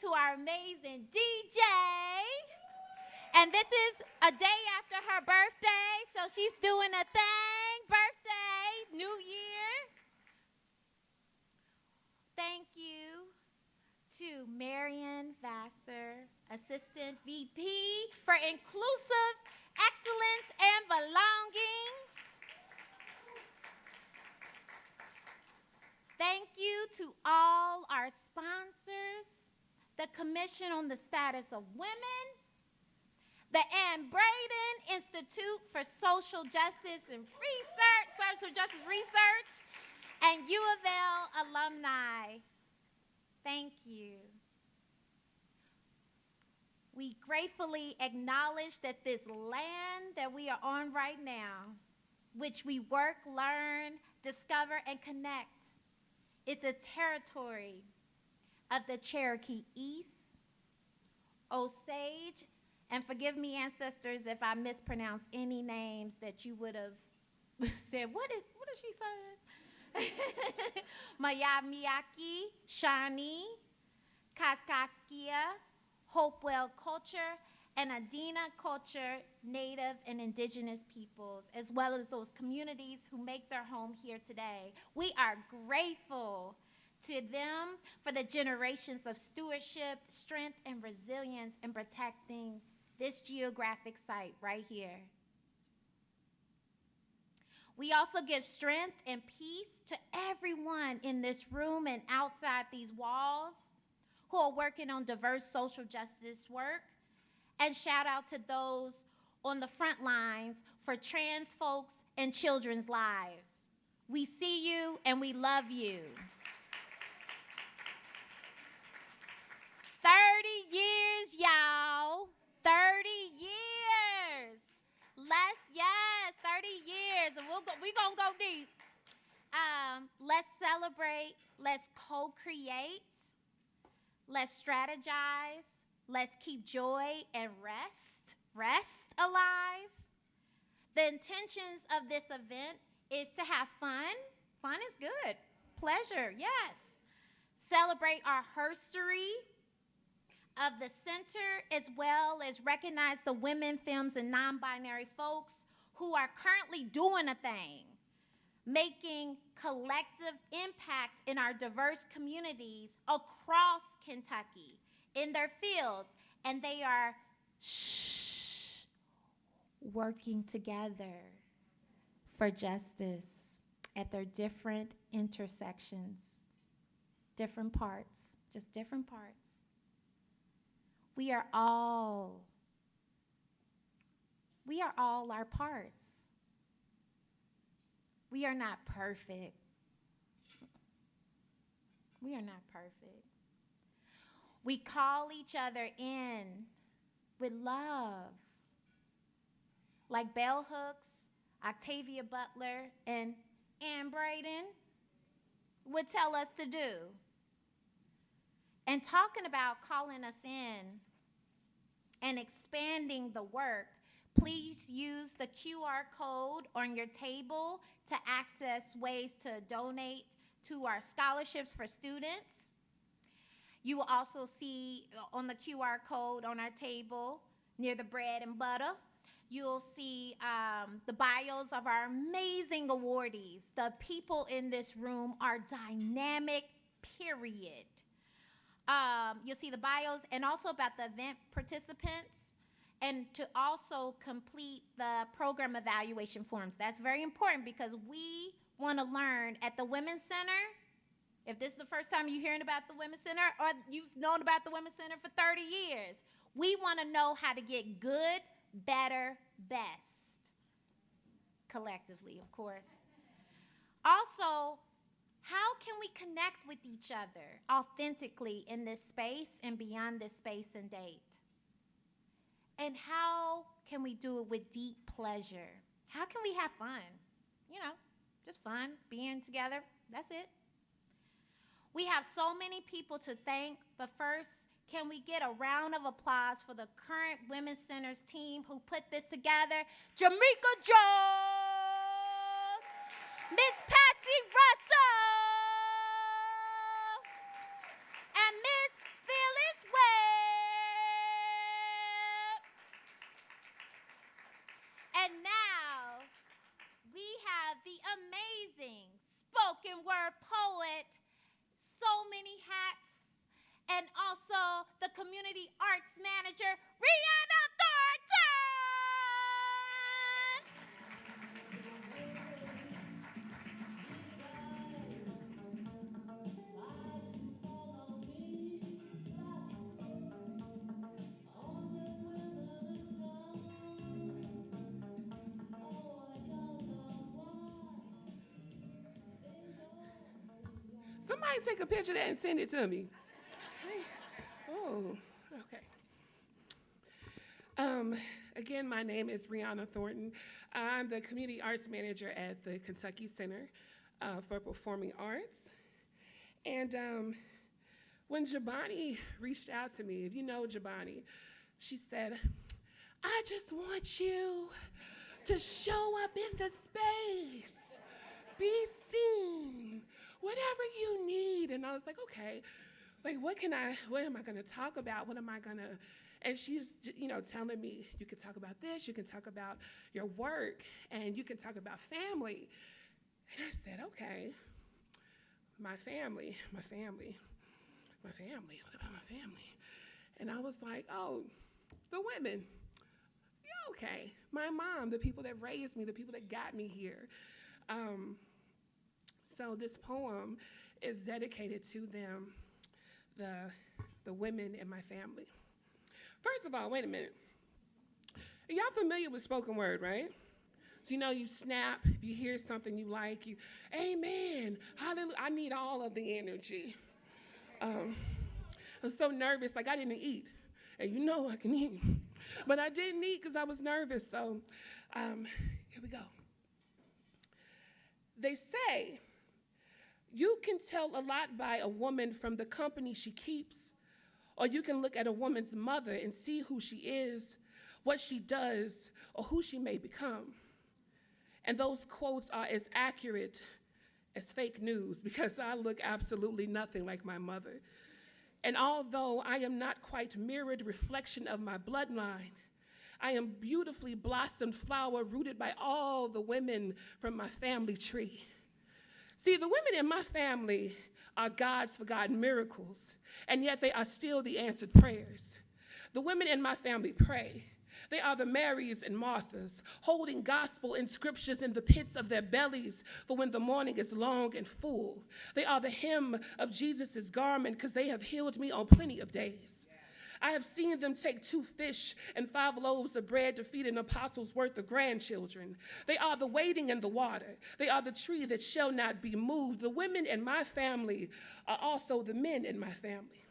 to our amazing DJ. And this is a day after her birthday, so she's doing a thing. Birthday, New Year. Thank you to Marian Vassar, Assistant VP for Inclusive Excellence and Belonging. Thank you to all our sponsors, the Commission on the Status of Women, the Ann Braden Institute for Social Justice and Research, Social Justice Research, and UofL alumni. Thank you. We gratefully acknowledge that this land that we are on right now, which we work, learn, discover, and connect, is a territory of the Cherokee East, Osage, and forgive me, ancestors, if I mispronounce any names that you would have said, what is she saying? Mayamiaki, Shawnee, Kaskaskia, Hopewell culture, and Adena culture, Native and Indigenous peoples, as well as those communities who make their home here today. We are grateful to them for the generations of stewardship, strength, and resilience in protecting this geographic site right here. We also give strength and peace to everyone in this room and outside these walls who are working on diverse social justice work. And shout out to those on the front lines for trans folks and children's lives. We see you and we love you. 30 years, y'all. 30 years. Yes, 30 years. And we're going to go deep. Let's celebrate. Let's co-create. Let's strategize. Let's keep joy and rest alive. The intentions of this event is to have fun. Fun is good. Pleasure, yes. Celebrate our history of the center, as well as recognize the women, femmes, and non-binary folks who are currently doing a thing, making collective impact in our diverse communities across Kentucky in their fields, and they are working together for justice at their different intersections, different parts, just different parts. We are all our parts. We are not perfect. We are not perfect. We call each other in with love, like bell hooks, Octavia Butler, and Ann Braden would tell us to do. And talking about calling us in and expanding the work, please use the QR code on your table to access ways to donate to our scholarships for students. You will also see on the QR code on our table near the bread and butter, you'll see the bios of our amazing awardees. The people in this room are dynamic, period. You'll see the bios and also about the event participants, and to also complete the program evaluation forms. That's very important because we want to learn at the Women's Center. If this is the first time you're hearing about the Women's Center, or you've known about the Women's Center for 30 years, we want to know how to get good, better, best, collectively, of course. Also, how can we connect with each other authentically in this space and beyond this space and date? And how can we do it with deep pleasure? How can we have fun? You know, just fun, being together, that's it. We have so many people to thank, but first, can we get a round of applause for the current Women's Center's team who put this together? Jamaica Jones, Miss Patsy Russell, and Miss Phyllis And now we have the amazing spoken word poet, so many hats, and also the community arts manager, Rihanna Thornton. Somebody take a picture of that and send it to me. Oh, okay. Again, my name is Rihanna Thornton. I'm the Community Arts Manager at the Kentucky Center for Performing Arts. And when Jabani reached out to me, if you know Jabani, she said, I just want you to show up in the space, be seen, whatever you need. And I was like, okay, like what am I gonna talk about? What am I gonna, and she's, telling me, you can talk about this, you can talk about your work, and you can talk about family. And I said, okay, my family, what about my family? And I was like, oh, the women, yeah, okay. My mom, the people that raised me, the people that got me here. So this poem is dedicated to them, the women in my family. First of all, wait a minute. Are y'all familiar with spoken word, right? So you snap, if you hear something you like, you, amen, hallelujah. I need all of the energy. I'm so nervous, like I didn't eat. And I can eat. But I didn't eat because I was nervous, so here we go. They say, you can tell a lot by a woman from the company she keeps, or you can look at a woman's mother and see who she is, what she does, or who she may become. And those quotes are as accurate as fake news because I look absolutely nothing like my mother. And although I am not quite mirrored reflection of my bloodline, I am beautifully blossomed flower rooted by all the women from my family tree. See, the women in my family are God's forgotten miracles, and yet they are still the answered prayers. The women in my family pray. They are the Marys and Marthas, holding gospel inscriptions in the pits of their bellies for when the morning is long and full. They are the hem of Jesus' garment because they have healed me on plenty of days. I have seen them take 2 fish and 5 loaves of bread to feed an apostle's worth of grandchildren. They are the wading in the water. They are the tree that shall not be moved. The women in my family are also the men in my family.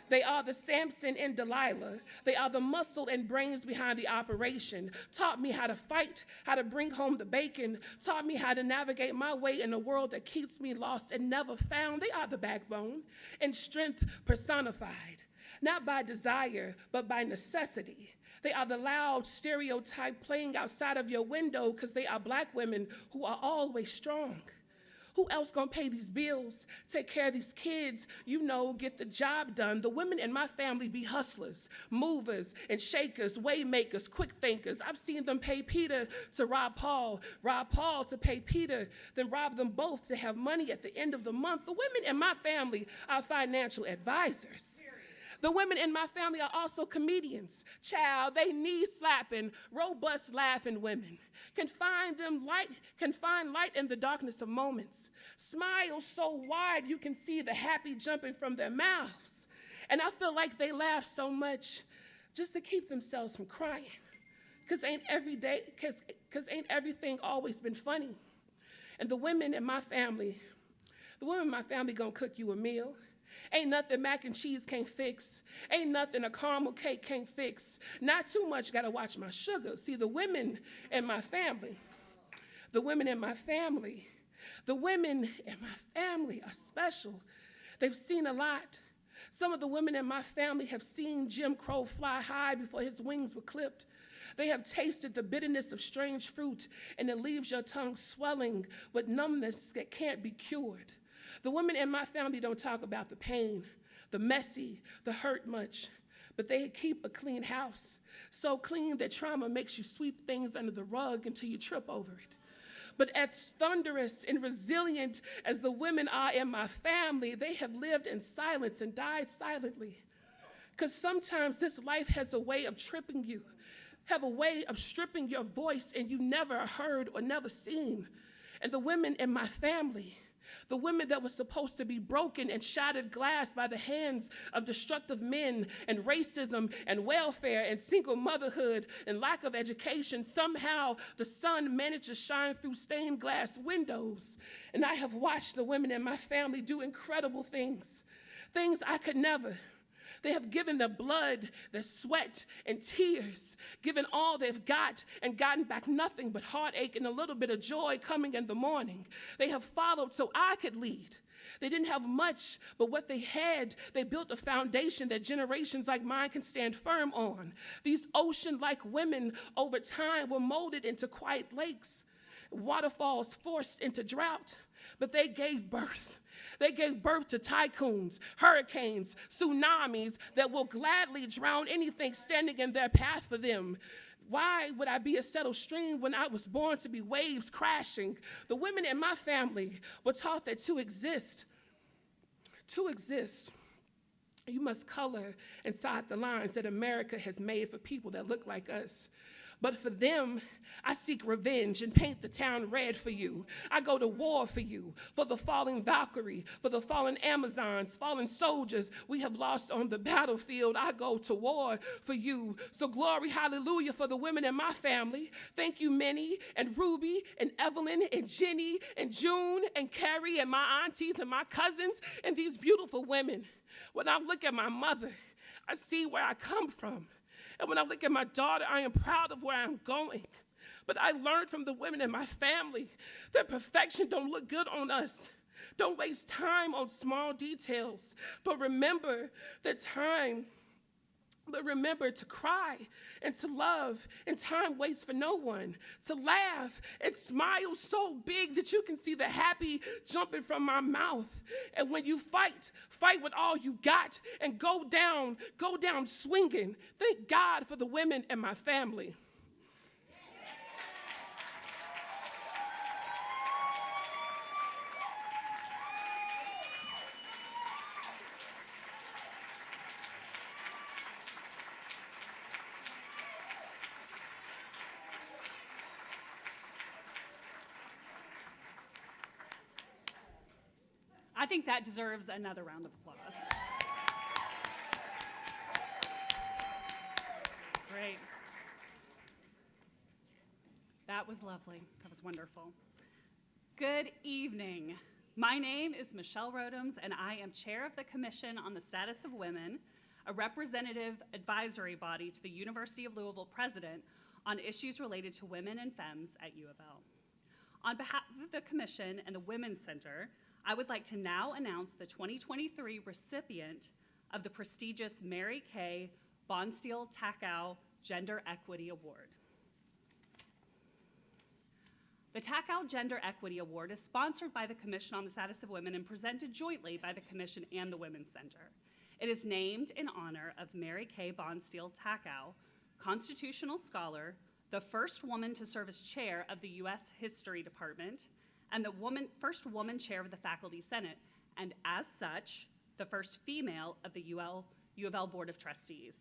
They are the Samson and Delilah. They are the muscle and brains behind the operation. Taught me how to fight, how to bring home the bacon. Taught me how to navigate my way in a world that keeps me lost and never found. They are the backbone and strength personified. Not by desire, but by necessity. They are the loud stereotype playing outside of your window because they are Black women who are always strong. Who else gonna pay these bills, take care of these kids, get the job done? The women in my family be hustlers, movers and shakers, way makers, quick thinkers. I've seen them pay Peter to rob Paul to pay Peter, then rob them both to have money at the end of the month. The women in my family are financial advisors. The women in my family are also comedians. Child, they knee-slapping, robust laughing women. Can find light in the darkness of moments. Smiles so wide you can see the happy jumping from their mouths. And I feel like they laugh so much just to keep themselves from crying. Cause ain't everything always been funny. And the women in my family gonna cook you a meal. Ain't nothing mac and cheese can't fix. Ain't nothing a caramel cake can't fix. Not too much, gotta watch my sugar. See, the women in my family are special. They've seen a lot. Some of the women in my family have seen Jim Crow fly high before his wings were clipped. They have tasted the bitterness of strange fruit, and it leaves your tongue swelling with numbness that can't be cured. The women in my family don't talk about the pain, the messy, the hurt much, but they keep a clean house, so clean that trauma makes you sweep things under the rug until you trip over it. But as thunderous and resilient as the women are in my family, they have lived in silence and died silently. Because sometimes this life has a way of tripping you, have a way of stripping your voice, and you never heard or never seen. And the women in my family, the women that were supposed to be broken and shattered glass by the hands of destructive men and racism and welfare and single motherhood and lack of education, somehow the sun managed to shine through stained glass windows. And I have watched the women in my family do incredible things, things I could never. They have given their blood, their sweat, and tears, given all they've got and gotten back nothing but heartache and a little bit of joy coming in the morning. They have followed so I could lead. They didn't have much, but what they had, they built a foundation that generations like mine can stand firm on. These ocean-like women over time were molded into quiet lakes, waterfalls forced into drought, but they gave birth. They gave birth to tycoons, hurricanes, tsunamis that will gladly drown anything standing in their path for them. Why would I be a settled stream when I was born to be waves crashing? The women in my family were taught that to exist, you must color inside the lines that America has made for people that look like us. But for them, I seek revenge and paint the town red for you. I go to war for you, for the fallen Valkyrie, for the fallen Amazons, fallen soldiers we have lost on the battlefield. I go to war for you. So glory, hallelujah, for the women in my family. Thank you, Minnie and Ruby and Evelyn and Jenny and June and Carrie and my aunties and my cousins and these beautiful women. When I look at my mother, I see where I come from. And when I look at my daughter, I am proud of where I'm going. But I learned from the women in my family that perfection don't look good on us. Don't waste time on small details, but remember to cry and to love, and time waits for no one. To laugh and smile so big that you can see the happy jumping from my mouth. And when you fight with all you got and go down swinging. Thank God for the women in my family. I think that deserves another round of applause. Great. That was lovely. That was wonderful. Good evening. My name is Michelle Rodems, and I am chair of the Commission on the Status of Women, a representative advisory body to the University of Louisville president on issues related to women and femmes at UofL. On behalf of the Commission and the Women's Center, I would like to now announce the 2023 recipient of the prestigious Mary Kay Bonsteel-Takow Gender Equity Award. The Takow Gender Equity Award is sponsored by the Commission on the Status of Women and presented jointly by the Commission and the Women's Center. It is named in honor of Mary Kay Bonsteel-Takow, constitutional scholar, the first woman to serve as chair of the U.S. History Department, and the first woman chair of the Faculty Senate, and as such, the first female of the UofL Board of Trustees.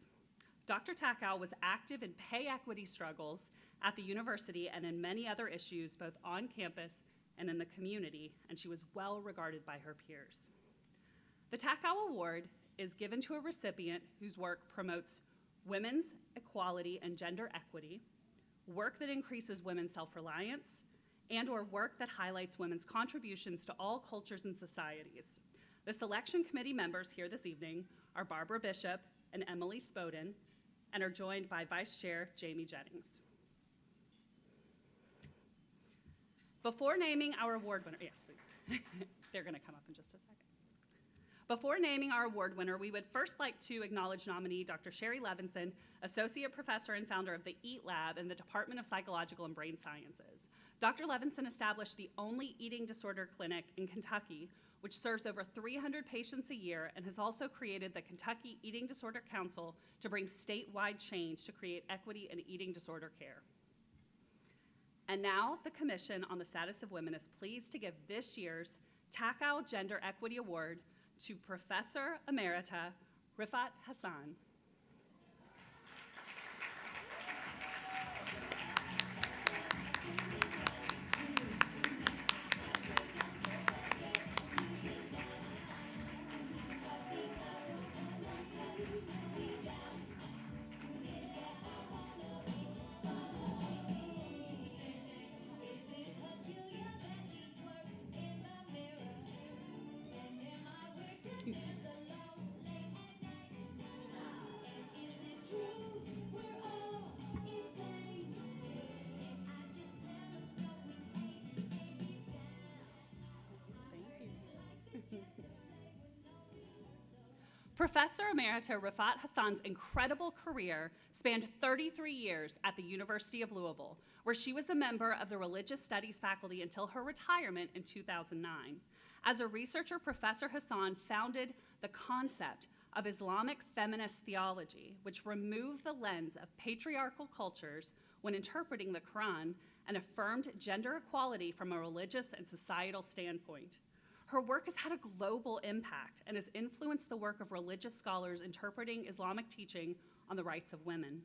Dr. Takow was active in pay equity struggles at the university and in many other issues, both on campus and in the community, and she was well regarded by her peers. The Takow Award is given to a recipient whose work promotes women's equality and gender equity, work that increases women's self-reliance, and/or work that highlights women's contributions to all cultures and societies. The selection committee members here this evening are Barbara Bishop and Emily Spoden, and are joined by Vice Chair Jamie Jennings. Before naming our award winner, yes, please. They're gonna come up in just a second. Before naming our award winner, we would first like to acknowledge nominee Dr. Sherry Levinson, Associate Professor and founder of the EAT Lab in the Department of Psychological and Brain Sciences. Dr. Levinson established the only eating disorder clinic in Kentucky which serves over 300 patients a year and has also created the Kentucky Eating Disorder Council to bring statewide change to create equity in eating disorder care. And now the Commission on the Status of Women is pleased to give this year's Takao Gender Equity Award to Professor Emerita Rifat Hassan. Professor Emerita Rifat Hassan's incredible career spanned 33 years at the University of Louisville, where she was a member of the Religious Studies faculty until her retirement in 2009. As a researcher, Professor Hassan founded the concept of Islamic feminist theology, which removed the lens of patriarchal cultures when interpreting the Quran and affirmed gender equality from a religious and societal standpoint. Her work has had a global impact and has influenced the work of religious scholars interpreting Islamic teaching on the rights of women.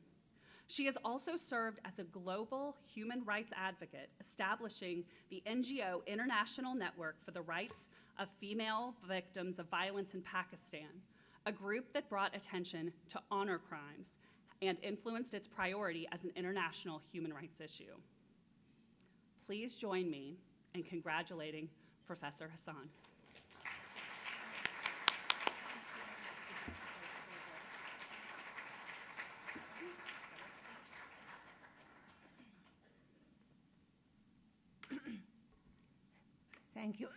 She has also served as a global human rights advocate, establishing the NGO International Network for the Rights of Female Victims of Violence in Pakistan, a group that brought attention to honor crimes and influenced its priority as an international human rights issue. Please join me in congratulating Professor Hassan. Thank you.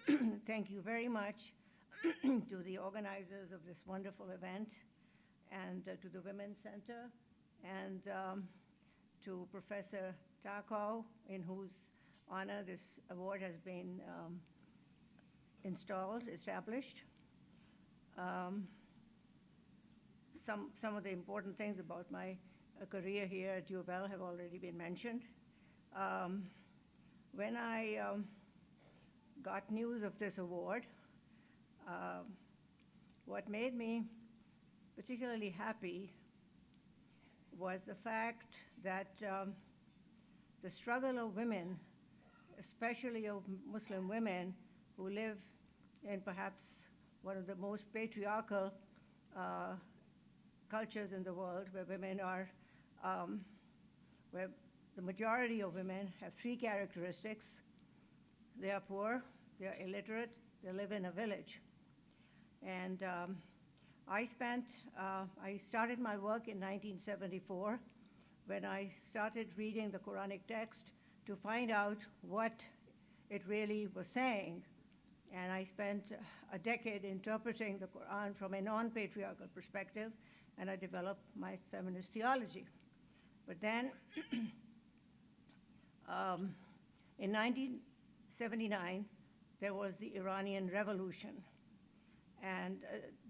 Thank you very much to the organizers of this wonderful event, and to the Women's Center, and to Professor Takao, in whose honor this award has been established. Some of the important things about my career here at UofL have already been mentioned. When I got news of this award, what made me particularly happy was the fact that the struggle of women, especially of Muslim women who live in perhaps one of the most patriarchal cultures in the world, where women are, where the majority of women have three characteristics. They are poor, they are illiterate, they live in a village. And I started my work in 1974 when I started reading the Quranic text to find out what it really was saying. And I spent a decade interpreting the Quran from a non-patriarchal perspective, and I developed my feminist theology. But then, in 1979, there was the Iranian Revolution, and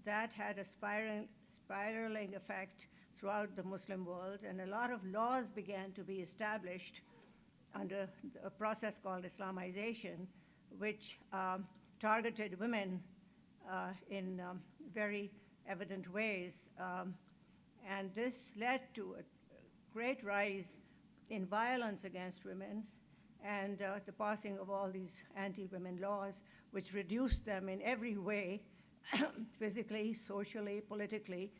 that had a spiraling effect throughout the Muslim world, and a lot of laws began to be established under a process called Islamization, which targeted women in very evident ways. And this led to a great rise in violence against women, and the passing of all these anti-women laws, which reduced them in every way, physically, socially, politically,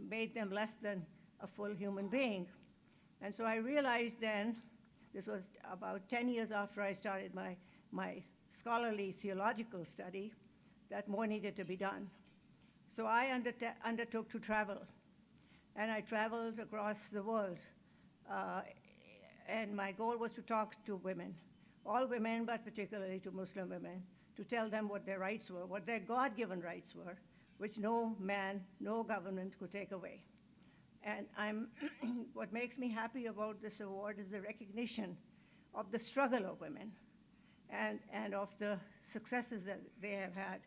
made them less than a full human being. And so I realized then, this was about 10 years after I started my scholarly theological study, that more needed to be done. So I undertook to travel, and I traveled across the world. And my goal was to talk to women, all women, but particularly to Muslim women, to tell them what their rights were, what their God-given rights were, which no man, no government could take away. And what makes me happy about this award is the recognition of the struggle of women. and of the successes that they have had.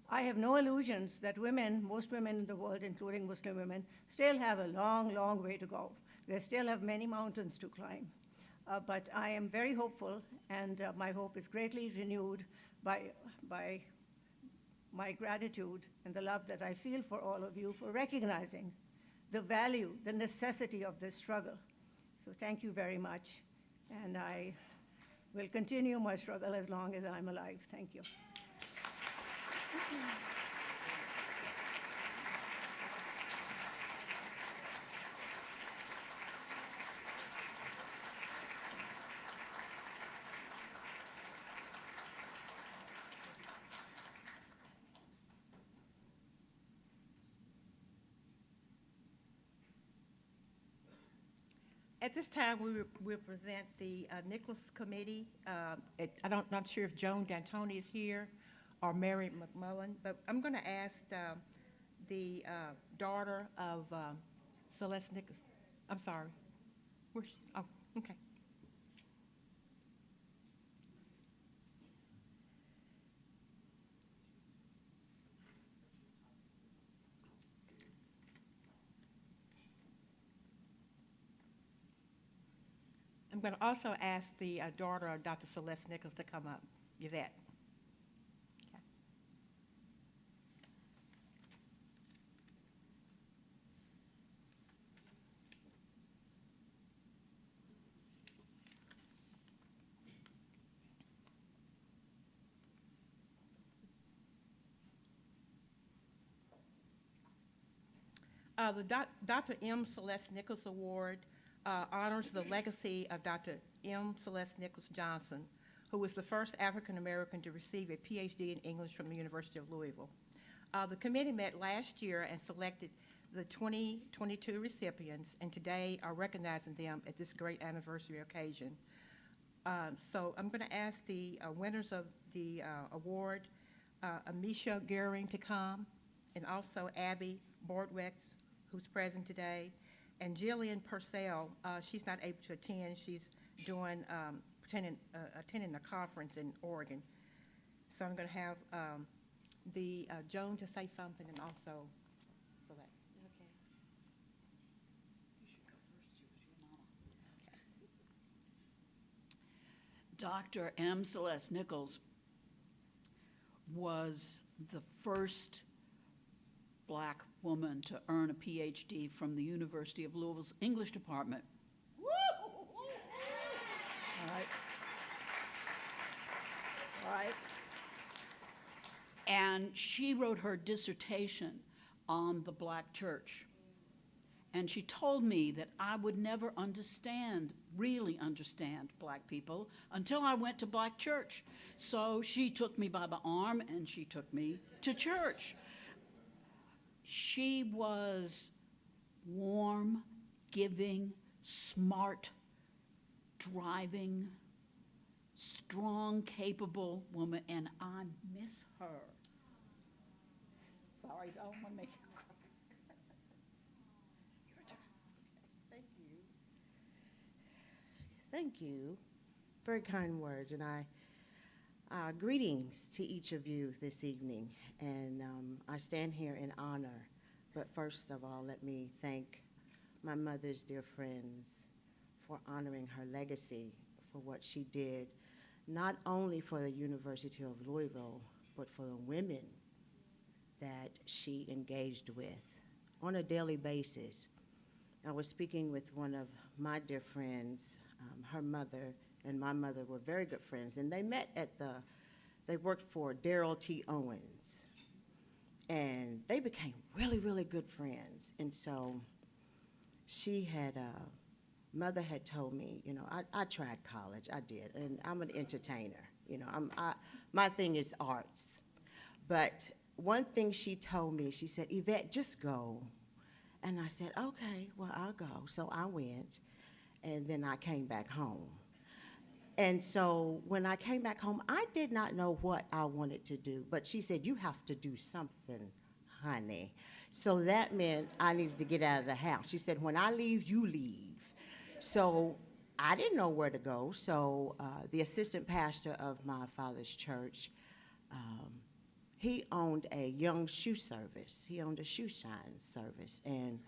I have no illusions that women, most women in the world, including Muslim women, still have a long, long way to go. They still have many mountains to climb. But I am very hopeful, and my hope is greatly renewed by my gratitude and the love that I feel for all of you for recognizing the value, the necessity of this struggle. So thank you very much, and I will continue my struggle as long as I'm alive. Thank you. At this time, we will present the Nicholas Committee. I'm not sure if Joan D'Antoni is here or Mary McMullen, but I'm going to ask the daughter of Celeste Nicholas. I'm sorry. Where's she? Oh, okay. I'm going to also ask the daughter of Dr. Celeste Nichols to come up, Yvette. Okay. The Dr. M. Celeste Nichols Award honors the legacy of Dr. M. Celeste Nichols Johnson, who was the first African American to receive a PhD in English from the University of Louisville. The committee met last year and selected the 2022 recipients, and today are recognizing them at this great anniversary occasion. So I'm going to ask the winners of the award, Amisha Gehring, to come, and also Abby Bordwex, who's present today, and Jillian Purcell. She's not able to attend. She's doing attending a conference in Oregon. So I'm going to have the Joan to say something, and also Celeste. Okay. You should go first. She was your mama. Okay. Dr. M. Celeste Nichols was the first Black woman to earn a PhD from the University of Louisville's English department. Woo! All right. All right. And she wrote her dissertation on the Black church. And she told me that I would never really understand Black people until I went to Black church. So she took me by the arm and she took me to church. She was warm, giving, smart, driving, strong, capable woman, and I miss her. Sorry, I don't want to make you cry. Your turn. Thank you. Thank you. Very kind words, and greetings to each of you this evening, and I stand here in honor, but first of all, let me thank my mother's dear friends for honoring her legacy, for what she did, not only for the University of Louisville, but for the women that she engaged with on a daily basis. I was speaking with one of my dear friends. Her mother and my mother were very good friends, and they met they worked for Darrell T. Owens, and they became really, really good friends. And so mother had told me, you know, I tried college, I did, and I'm an entertainer, you know, my thing is arts. But one thing she told me, she said, Yvette, just go. And I said, okay, well, I'll go. So I went, and then I came back home. And so when I came back home, I did not know what I wanted to do, but she said, you have to do something, honey. So that meant I needed to get out of the house. She said, when I leave, you leave. So I didn't know where to go, so the assistant pastor of my father's church, he owned a young shoe service. He owned a shoe shine service, and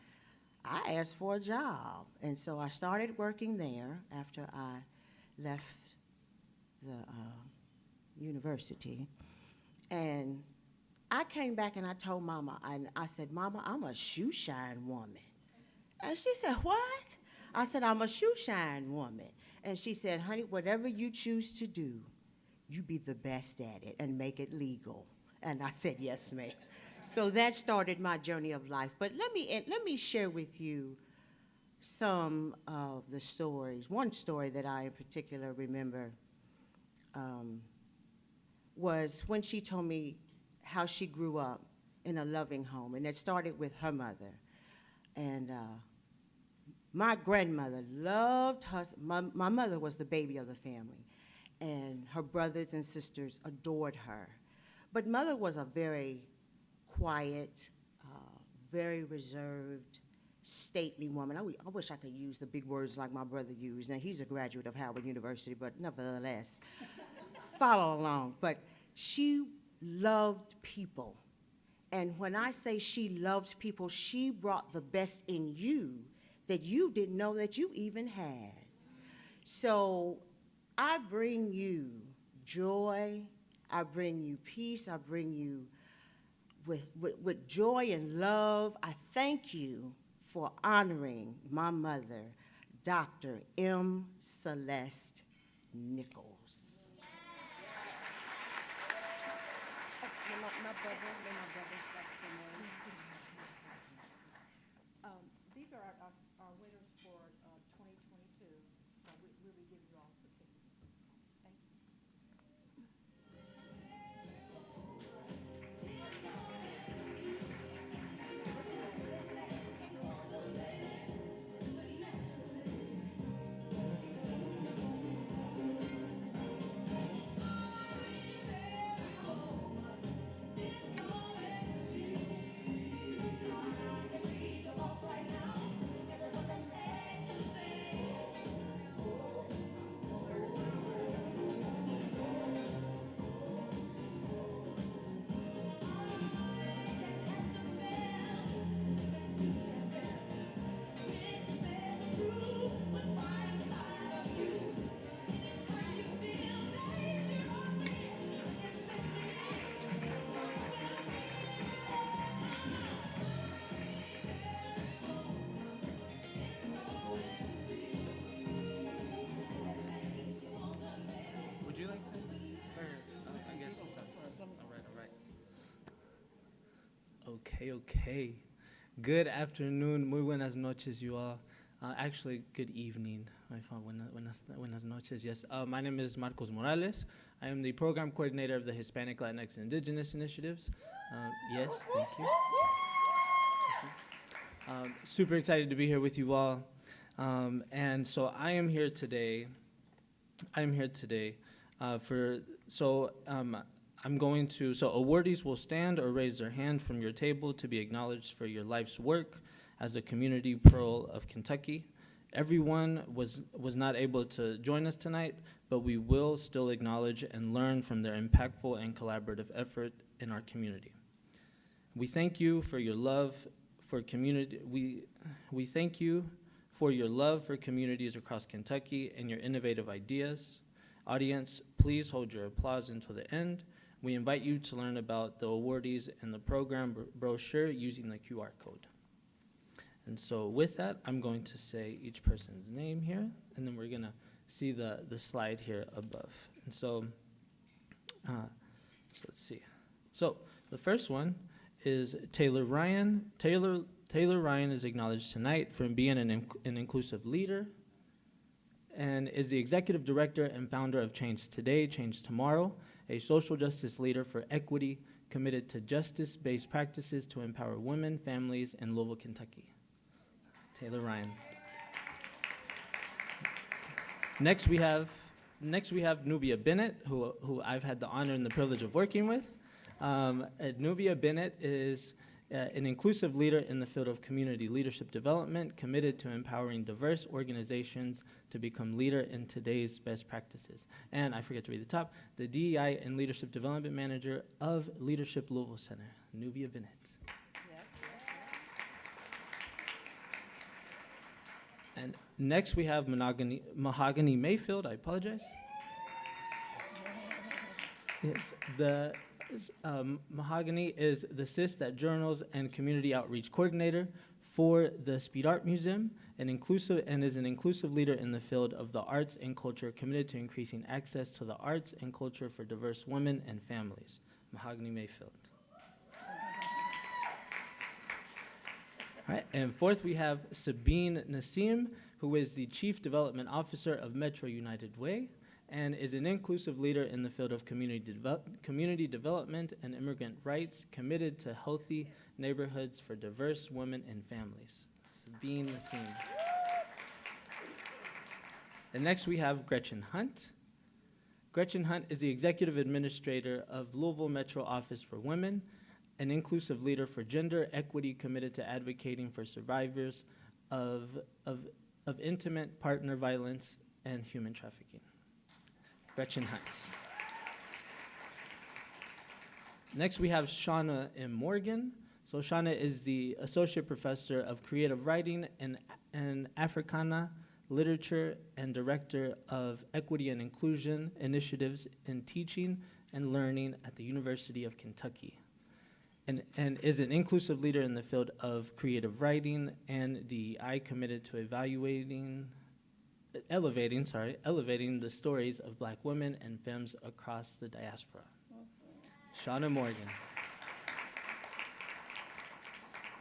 I asked for a job. And so I started working there after I left the university. And I came back and I told Mama, and I said, Mama, I'm a shoe shine woman. And she said, what? I said, I'm a shoe shine woman. And she said, honey, whatever you choose to do, you be the best at it and make it legal. And I said, yes, ma'am. So that started my journey of life. But let me share with you some of the stories. One story that I in particular remember was when she told me how she grew up in a loving home. And it started with her mother. And my grandmother loved her. My mother was the baby of the family, and her brothers and sisters adored her. But mother was a very quiet, very reserved, stately woman. I wish I could use the big words like my brother used. Now, he's a graduate of Howard University, but nevertheless, follow along. But she loved people. And when I say she loved people, she brought the best in you that you didn't know that you even had. So I bring you joy, I bring you peace, I bring you with joy and love. I thank you for honoring my mother, Dr. M. Celeste Nichols. These are our winners for 2022. We'll be giving you all certificates. Thank you. Okay. Good afternoon, muy buenas noches, you all. Actually, good evening. I found buenas noches, yes. My name is Marcos Morales. I am the program coordinator of the Hispanic, Latinx, and Indigenous Initiatives. Yes, thank you. Super excited to be here with you all. And so I'm here today so awardees will stand or raise their hand from your table to be acknowledged for your life's work as a community pearl of Kentucky. Everyone was not able to join us tonight, but we will still acknowledge and learn from their impactful and collaborative effort in our community. We thank you for your love for community. We thank you for your love for communities across Kentucky and your innovative ideas. Audience, please hold your applause until the end. We invite you to learn about the awardees and the program brochure using the QR code. And so with that, I'm going to say each person's name here, and then we're gonna see the slide here above. And so let's see. So the first one is Taylor Ryan. Taylor Ryan is acknowledged tonight for being an inclusive leader, and is the executive director and founder of Change Today, Change Tomorrow, a social justice leader for equity committed to justice-based practices to empower women, families in Louisville, Kentucky. Taylor Ryan. Next we have Nubia Bennett, who I've had the honor and the privilege of working with. Nubia Bennett is an inclusive leader in the field of community leadership development, committed to empowering diverse organizations to become leader in today's best practices. And I forget to read the top, the DEI and Leadership Development Manager of Leadership Louisville Center, Nubia Bennett. And next we have Mahogany Mayfield, I apologize. Yes, the Mahogany is the Sis That Journals and Community Outreach Coordinator for the Speed Art Museum, and is an inclusive leader in the field of the arts and culture, committed to increasing access to the arts and culture for diverse women and families. Mahogany Mayfield. All right, and fourth we have Sabine Nassim, who is the Chief Development Officer of Metro United Way, and is an inclusive leader in the field of community development and immigrant rights, committed to healthy neighborhoods for diverse women and families. Sabine Nassim. And next we have Gretchen Hunt. Gretchen Hunt is the Executive Administrator of Louisville Metro Office for Women, an inclusive leader for gender equity, committed to advocating for survivors of intimate partner violence and human trafficking. Gretchen Hunt. Next we have Shauna M. Morgan. So Shauna is the Associate Professor of Creative Writing and Africana Literature and Director of Equity and Inclusion Initiatives in Teaching and Learning at the University of Kentucky, and is an inclusive leader in the field of creative writing and DEI, committed to elevating the stories of Black women and femmes across the diaspora. Shauna Morgan.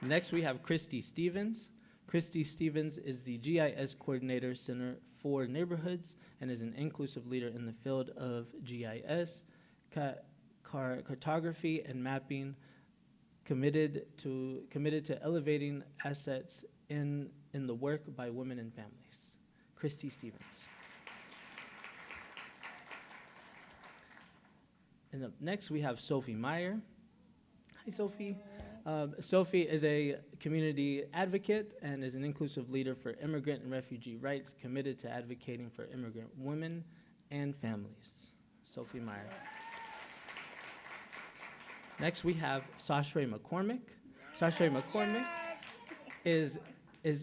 Next we have Christy Stevens. Christy Stevens is the GIS Coordinator Center for Neighborhoods and is an inclusive leader in the field of GIS, cartography and mapping, committed to elevating assets in the work by women and families. Christy Stevens. And up next we have Sophie Meyer. Hi, Sophie. Sophie is a community advocate and is an inclusive leader for immigrant and refugee rights, committed to advocating for immigrant women and families. Sophie Meyer. Next we have Sashre McCormick. Sashre McCormick is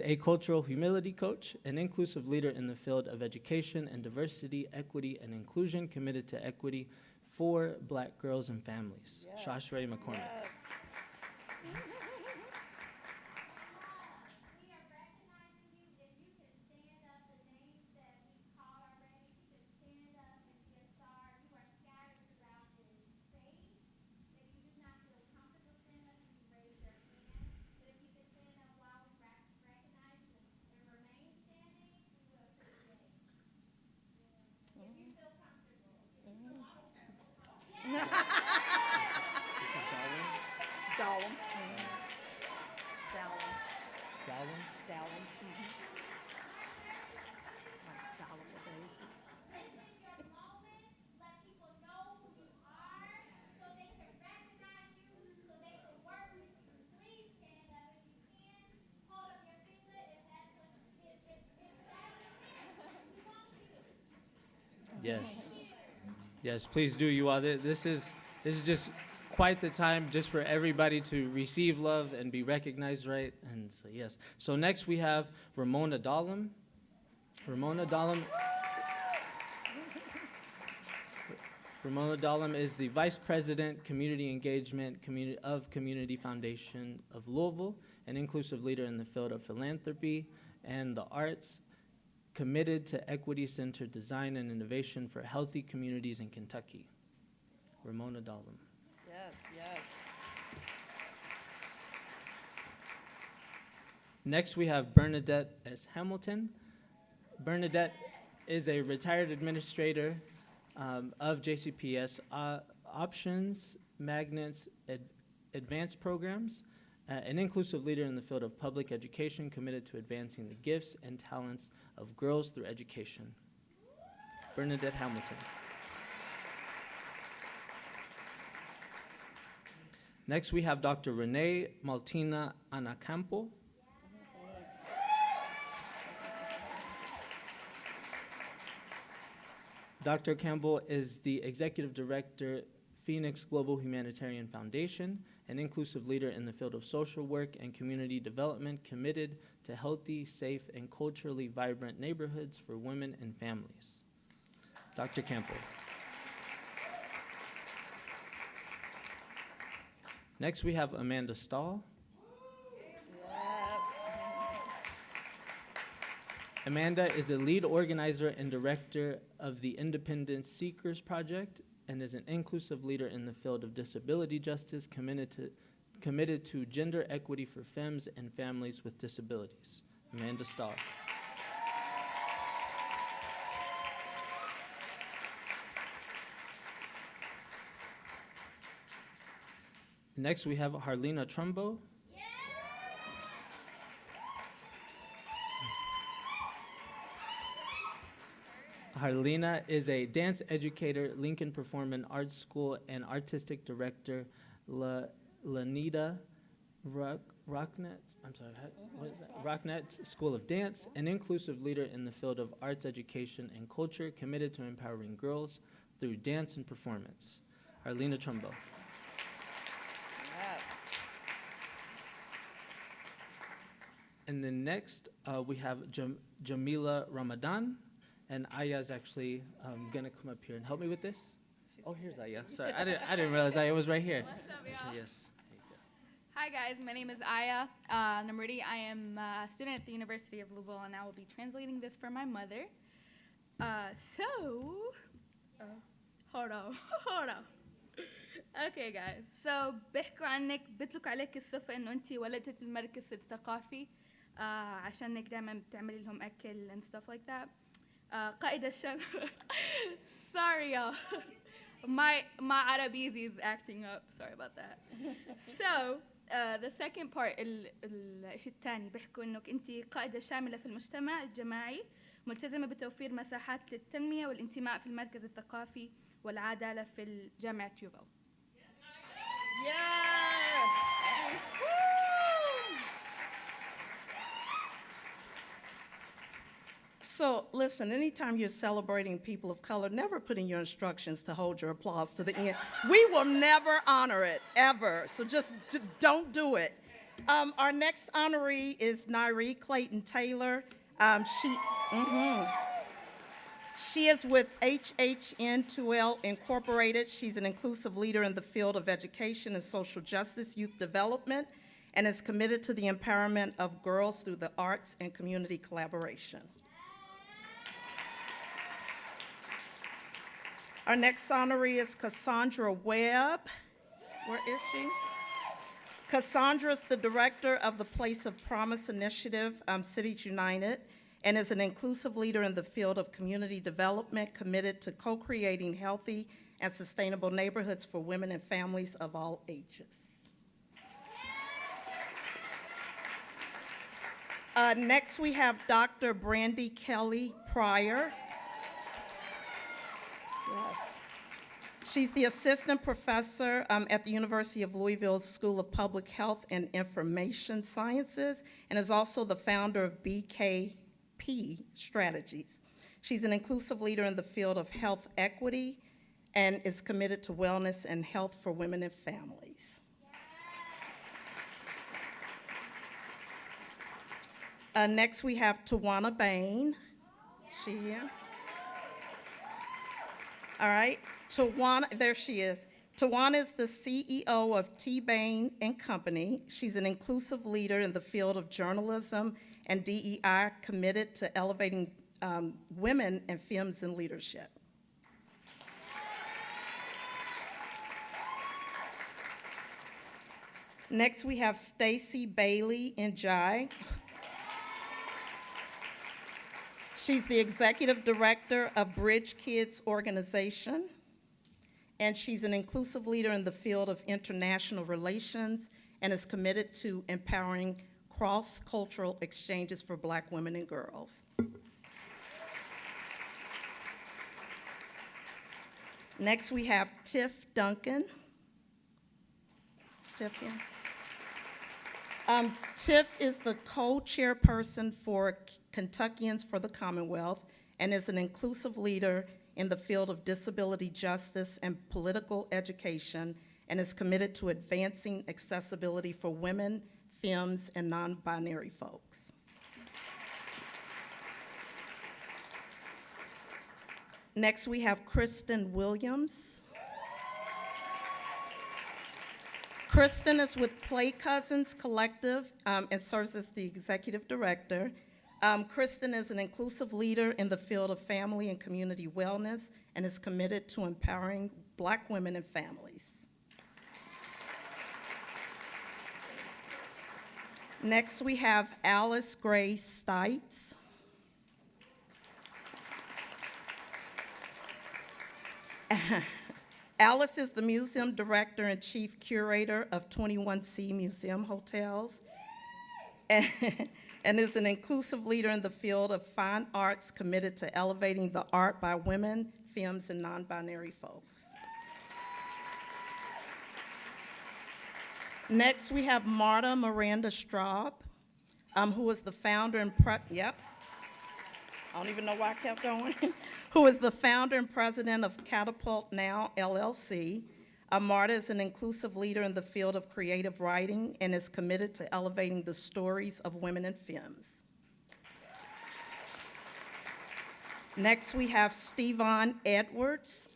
a cultural humility coach, an inclusive leader in the field of education and diversity, equity, and inclusion, committed to equity for Black girls and families. Sashre McCormick. Yes. Yes, please do, you all. This is just quite the time just for everybody to receive love and be recognized, right? And so, yes. So next we have Ramona Dahlem. Ramona Dahlem is the Vice President, Community Engagement of Community Foundation of Louisville, an inclusive leader in the field of philanthropy and the arts, committed to equity-centered design and innovation for healthy communities in Kentucky. Ramona Dahlem. Yes, yes. Next, we have Bernadette S. Hamilton. Bernadette is a retired administrator of JCPS Options, Magnets, Advanced Programs, an inclusive leader in the field of public education, committed to advancing the gifts and talents of girls through education. Bernadette Hamilton. Next, we have Dr. Renee Maltina Anacampo. Dr. Campbell is the Executive Director, Phoenix Global Humanitarian Foundation, an inclusive leader in the field of social work and community development committed to healthy, safe, and culturally vibrant neighborhoods for women and families. Dr. Campbell. Next, we have Amanda Stahl. Amanda is the lead organizer and director of the Independent Seekers Project and is an inclusive leader in the field of disability justice committed to gender equity for femmes and families with disabilities. Amanda Stahl. Next, we have Harlena Trumbo. Harlena is a dance educator, Lincoln Performing Arts School, and artistic director, Lanita Rocknet School of Dance, an inclusive leader in the field of arts education and culture, committed to empowering girls through dance and performance. Harlena Trumbo. And then next, we have Jamila Ramadan. And Aya's actually gonna come up here and help me with this. Oh, here's Aya. Sorry, I didn't realize Aya was right here. What's up, y'all? So, yes. Hi, guys. My name is Aya Namrudi. I am a student at the University of Louisville, and I will be translating this for my mother. Hold on. Okay, guys. So بيحكوا عنك بيطلقوا عليك الصفة إنه أنتِ ولدة المركز الثقافي عشانك دائما بتعملي لهم أكل and stuff like that. قائد الشمس. Sorry, y'all. My Arabizi is acting up. Sorry about that. So the second part الشيء الثاني بيحكوا إنك أنت قائدة شاملة في المجتمع الجماعي ملتزمة بتوفير مساحات للتنمية والانتماء في المركز الثقافي والعدالة في جامعة يوفل. So listen, anytime you're celebrating people of color, never put in your instructions to hold your applause to the end. We will never honor it, ever. So just don't do it. Our next honoree is Nairi Clayton Taylor. She is with HHN2L Incorporated. She's an inclusive leader in the field of education and social justice, youth development, and is committed to the empowerment of girls through the arts and community collaboration. Our next honoree is Cassandra Webb. Where is she? Cassandra is the director of the Place of Promise Initiative, Cities United, and is an inclusive leader in the field of community development committed to co-creating healthy and sustainable neighborhoods for women and families of all ages. Next, we have Dr. Brandy Kelly Pryor. Yes. She's the assistant professor at the University of Louisville School of Public Health and Information Sciences, and is also the founder of BKP Strategies. She's an inclusive leader in the field of health equity and is committed to wellness and health for women and families. Next, we have Tawana Bain. She here? All right, Tawana, there she is. Tawana is the CEO of T. Bain and Company. She's an inclusive leader in the field of journalism and DEI committed to elevating women and femmes in leadership. Next, we have Stacy Bailey Njai. She's the executive director of Bridge Kids Organization, and she's an inclusive leader in the field of international relations and is committed to empowering cross-cultural exchanges for Black women and girls. Next, we have Tiff Duncan. Tiff here? Tiff is the co-chairperson for Kentuckians for the Commonwealth and is an inclusive leader in the field of disability justice and political education and is committed to advancing accessibility for women, femmes, and non-binary folks. Next, we have Kristen Williams. Kristen is with Play Cousins Collective and serves as the executive director. Kristen is an inclusive leader in the field of family and community wellness and is committed to empowering Black women and families. Next, we have Alice Gray Stites. Alice is the museum director and chief curator of 21C Museum Hotels and is an inclusive leader in the field of fine arts committed to elevating the art by women, femmes, and non-binary folks. Next, we have Marta Miranda Straub, who is the founder and I don't even know why I kept going, who is the founder and president of Catapult Now, LLC. Marta is an inclusive leader in the field of creative writing and is committed to elevating the stories of women and femmes. Next, we have Stevon Edwards.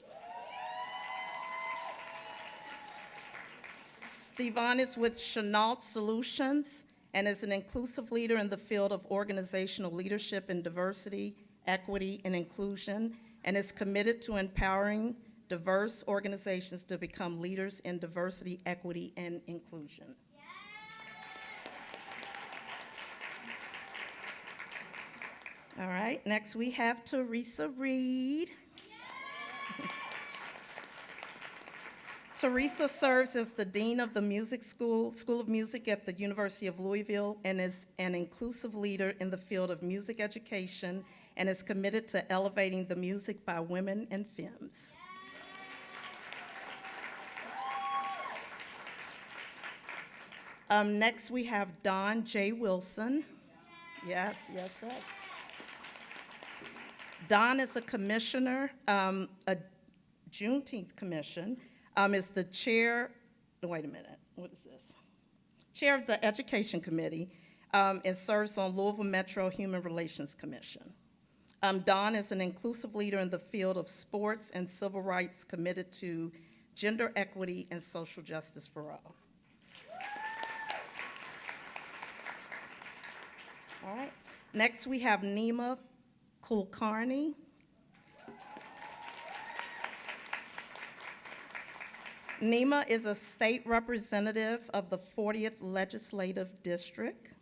Stevon is with Chenault Solutions and is an inclusive leader in the field of organizational leadership and diversity, equity, and inclusion, and is committed to empowering diverse organizations to become leaders in diversity, equity, and inclusion. All right, next we have Teresa Reed. Teresa serves as the Dean of the School of Music at the University of Louisville and is an inclusive leader in the field of music education and is committed to elevating the music by women and femmes. Next, we have Don J. Wilson. Yes, yes, yes. Don is a commissioner, a Juneteenth commission, is the chair, wait a minute, what is this? Chair of the Education Committee and serves on Louisville Metro Human Relations Commission. Don is an inclusive leader in the field of sports and civil rights committed to gender equity and social justice for all. All right, next we have Nima Kulkarni. Nima is a state representative of the 40th Legislative District.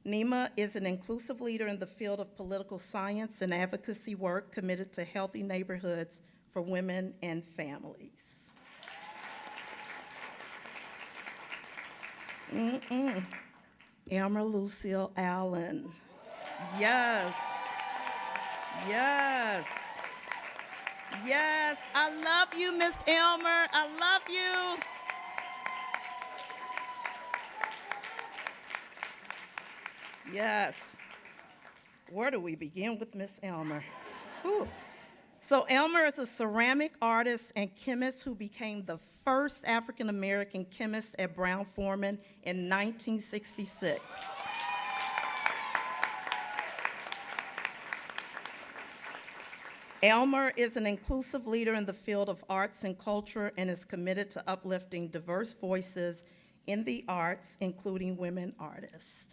Nima is an inclusive leader in the field of political science and advocacy work committed to healthy neighborhoods for women and families. Elmer Lucille Allen. Yes. Yes. Yes. I love you, Miss Elmer. I love you. Yes. Where do we begin with Miss Elmer? Whew. So Elmer is a ceramic artist and chemist who became the first African-American chemist at Brown-Forman in 1966. Elmer is an inclusive leader in the field of arts and culture and is committed to uplifting diverse voices in the arts, including women artists.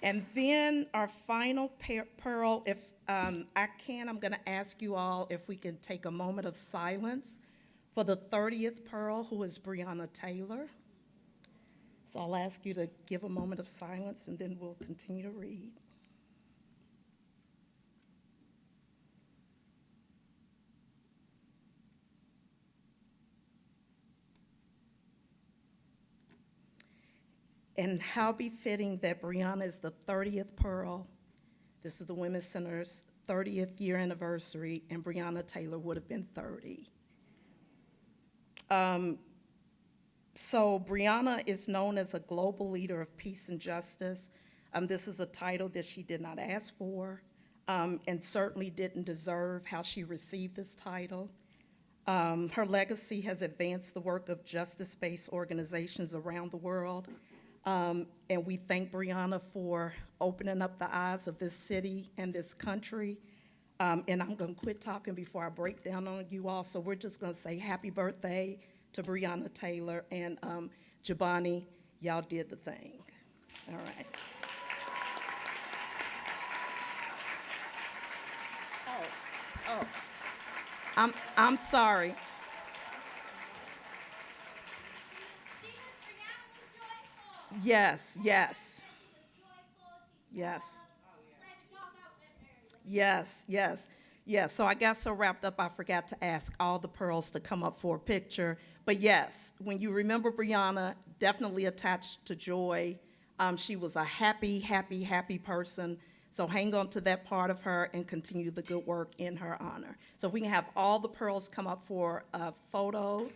And then our final pearl, if I'm going to ask you all if we can take a moment of silence for the 30th pearl, who is Breonna Taylor. So I'll ask you to give a moment of silence and then we'll continue to read. And how befitting that Breonna is the 30th pearl. This is the Women's Center's 30th year anniversary, and Breonna Taylor would have been 30. So Breonna is known as a global leader of peace and justice. This is a title that she did not ask for, and certainly didn't deserve how she received this title. Her legacy has advanced the work of justice-based organizations around the world, and we thank Breonna for opening up the eyes of this city and this country. And I'm going to quit talking before I break down on you all, so we're just going to say happy birthday to Breonna Taylor, and Jabani, y'all did the thing. All right. Oh, I'm sorry. Yes, yes. Yes. Yes, yes, yes. So I got so wrapped up, I forgot to ask all the pearls to come up for a picture. But yes, when you remember Breonna, definitely attached to joy. She was a happy, happy, happy person. So hang on to that part of her and continue the good work in her honor. So if we can have all the pearls come up for a photo.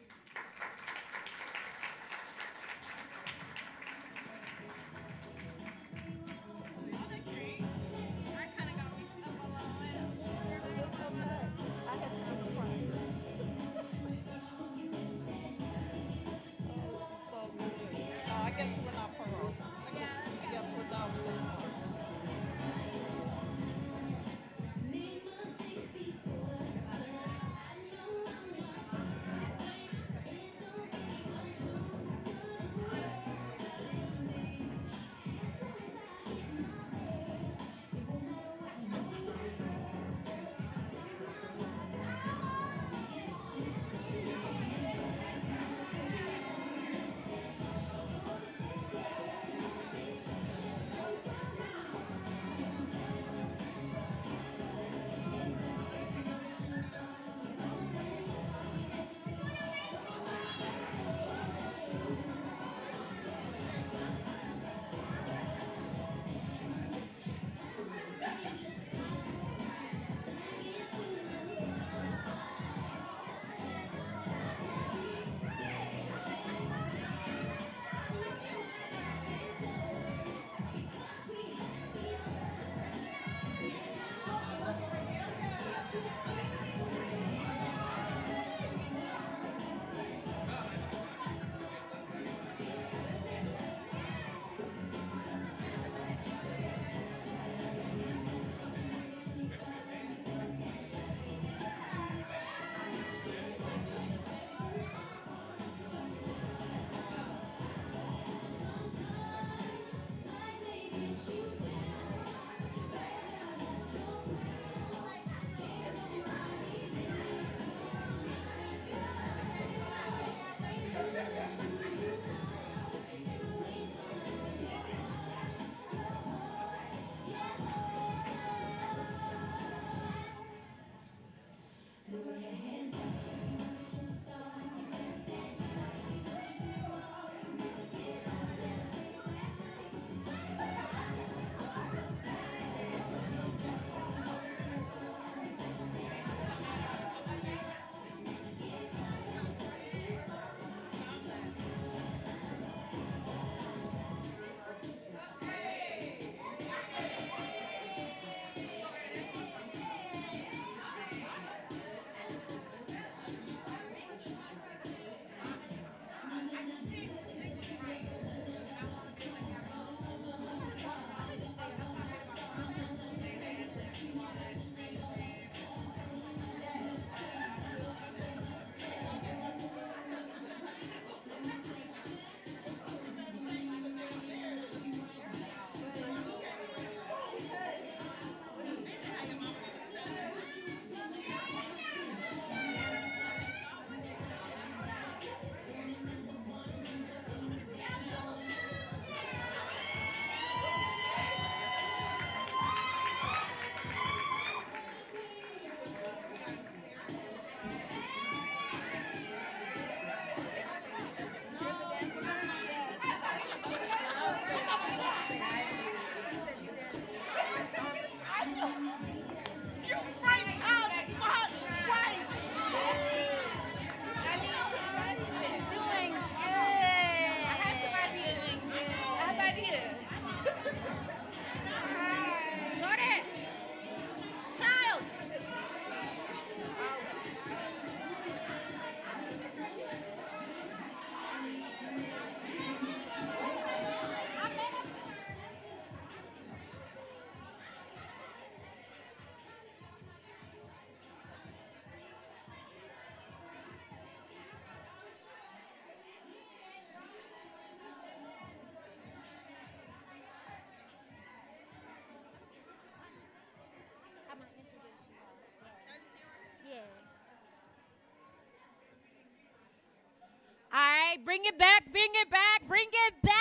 right, bring it back, bring it back, bring it back.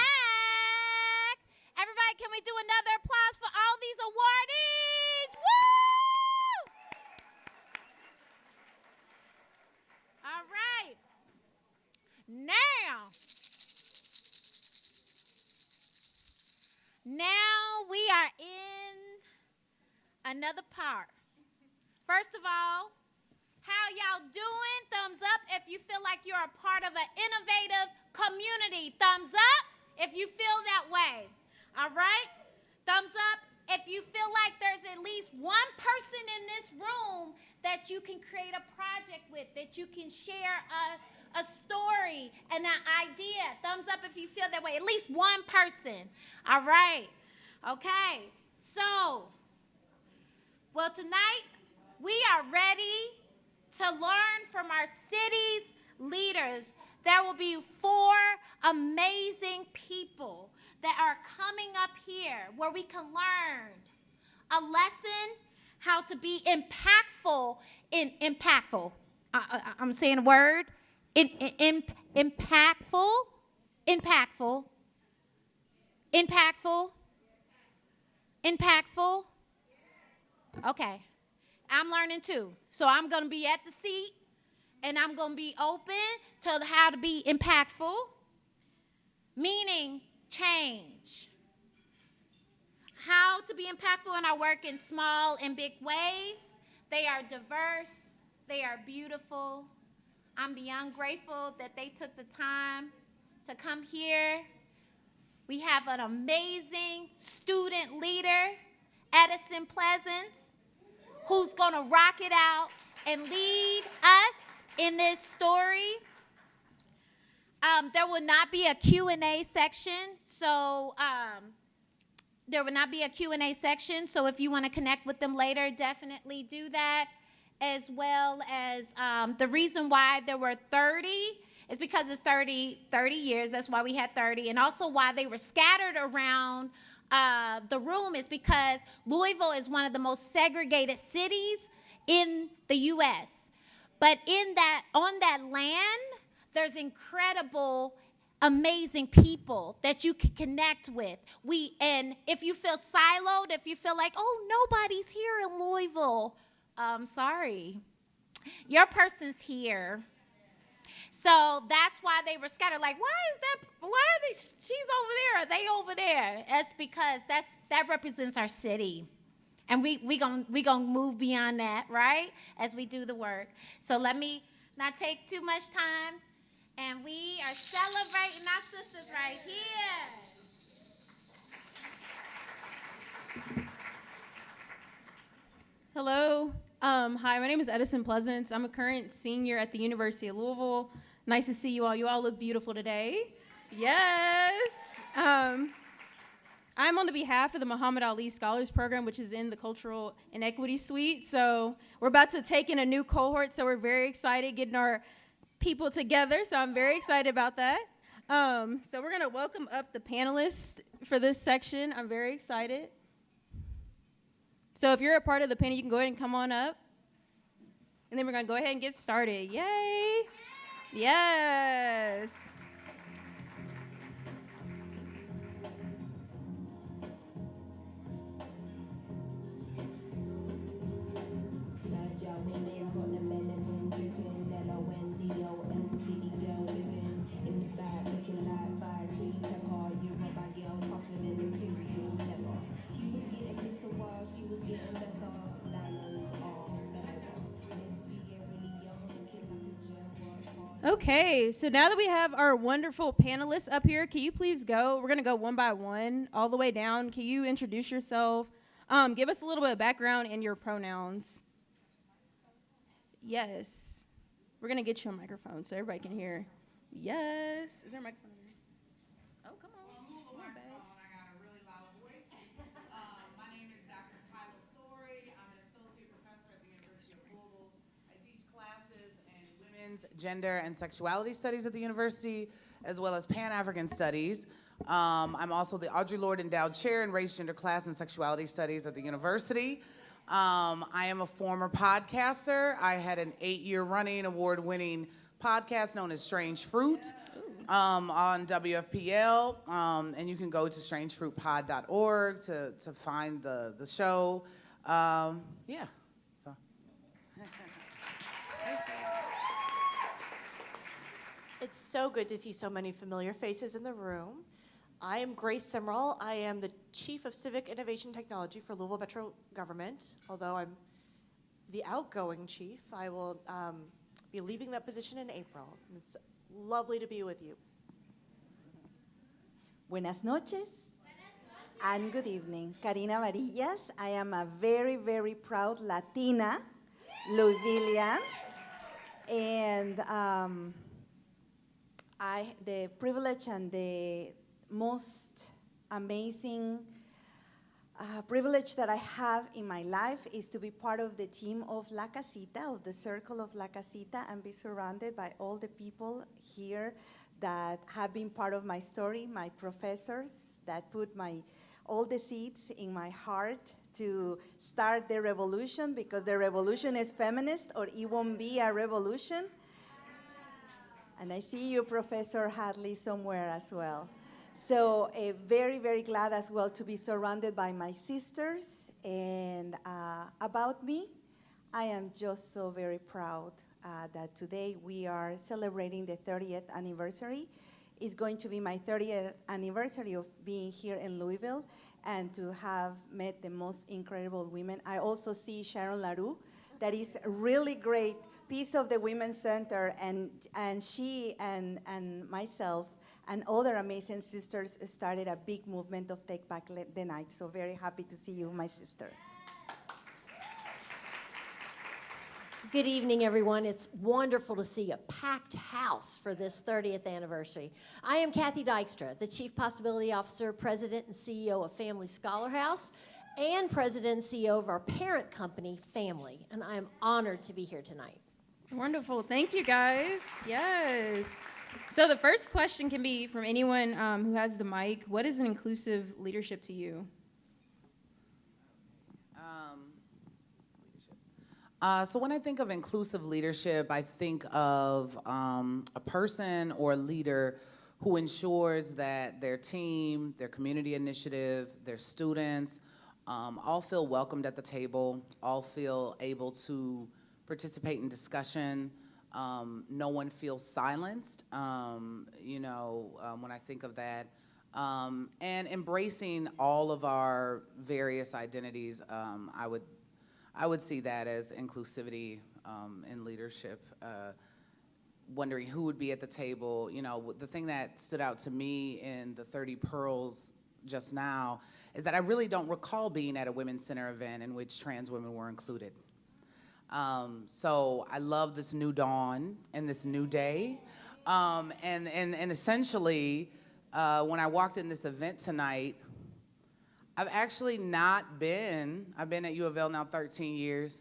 Everybody, can we do another applause for all these awardees? Woo! All right. Now we are in another part. First of all, how y'all doing? Thumbs up if you feel like you're a part of an innovative community. Thumbs up if you feel that way. All right? Thumbs up if you feel like there's at least one person in this room that you can create a project with, that you can share a story and an idea. Thumbs up if you feel that way. At least one person. All right. Okay. So, well, tonight we are ready to learn from our city's leaders. There will be 4 amazing people that are coming up here where we can learn a lesson how to be impactful. I'm saying a word. Impactful. Okay. I'm learning too. So I'm going to be at the seat, and I'm going to be open to how to be impactful, meaning change. How to be impactful in our work in small and big ways. They are diverse. They are beautiful. I'm beyond grateful that they took the time to come here. We have an amazing student leader, Edison Pleasance, who's going to rock it out and lead us in this story. There will not be a Q&A section, so if you want to connect with them later, definitely do that, as well as the reason why there were 30 is because it's 30 years. That's why we had 30, and also why they were scattered around the room is because Louisville is one of the most segregated cities in the U.S. But on that land, there's incredible, amazing people that you can connect with. And if you feel siloed, if you feel like, oh, nobody's here in Louisville, sorry, your person's here. So that's why they were scattered. Like, she's over there, are they over there? That's because that represents our city. And we gonna move beyond that, right? As we do the work. So let me not take too much time. And we are celebrating our sisters right here. Hello. Hi, my name is Edison Pleasance. I'm a current senior at the University of Louisville. Nice to see you all. You all look beautiful today. Yes. I'm on the behalf of the Muhammad Ali Scholars Program, which is in the Cultural Inequity Suite. So we're about to take in a new cohort, so we're very excited getting our people together. So I'm very excited about that. So we're going to welcome up the panelists for this section. I'm very excited. So if you're a part of the panel, you can go ahead and come on up. And then we're going to go ahead and get started. Yay! Yes! Okay, so now that we have our wonderful panelists up here, can you please go? We're going to go one by one, all the way down. Can you introduce yourself? Give us a little bit of background and your pronouns. Yes. We're going to get you a microphone so everybody can hear. Yes. Is there a microphone in there? Oh, come on. Come on, babe. I got a really loud voice. My name is Dr. Kaila. I'm an associate professor at the University of Louisville. I teach classes in women's, gender, and sexuality studies at the university, as well as Pan-African studies. I'm also the Audre Lorde Endowed Chair in Race, Gender, Class, and Sexuality Studies at the university. I am a former podcaster. I had an 8-year running, award-winning podcast known as Strange Fruit. on WFPL, and you can go to strangefruitpod.org to find the show. Yeah. So. It's so good to see so many familiar faces in the room. I am Grace Simrall. I am the Chief of Civic Innovation Technology for Louisville Metro Government. Although I'm the outgoing chief, I will be leaving that position in April. It's lovely to be with you. Buenas noches and good evening. Karina Barillas. I am a very, very proud Latina, Louisvillian, and the privilege and the most amazing privilege that I have in my life is to be part of the team of La Casita, of the circle of La Casita, and be surrounded by all the people here that have been part of my story, my professors that put all the seeds in my heart to start the revolution, because the revolution is feminist or it won't be a revolution. And I see you, Professor Hadley, somewhere as well. So very, very glad as well to be surrounded by my sisters. And about me, I am just so very proud that today we are celebrating the 30th anniversary. It's going to be my 30th anniversary of being here in Louisville and to have met the most incredible women. I also see Sharon LaRue, that is a really great piece of the Women's Center, and she and myself and other amazing sisters started a big movement of Take Back the Night. So very happy to see you, my sister. Good evening, everyone. It's wonderful to see a packed house for this 30th anniversary. I am Cathe Dykstra, the Chief Possibility Officer, President and CEO of Family Scholar House, and President and CEO of our parent company, Family. And I am honored to be here tonight. Wonderful. Thank you, guys. Yes. So the first question can be from anyone who has the mic. What is an inclusive leadership to you? So when I think of inclusive leadership, I think of a person or a leader who ensures that their team, their community initiative, their students, all feel welcomed at the table, all feel able to participate in discussion. No one feels silenced, when I think of that. And embracing all of our various identities, I would see that as inclusivity in leadership. Wondering who would be at the table. The thing that stood out to me in the 30 Pearls just now is that I really don't recall being at a Women's Center event in which trans women were included. So I love this new dawn and this new day. And essentially, when I walked in this event tonight, I've actually not been, I've been at UofL now 13 years,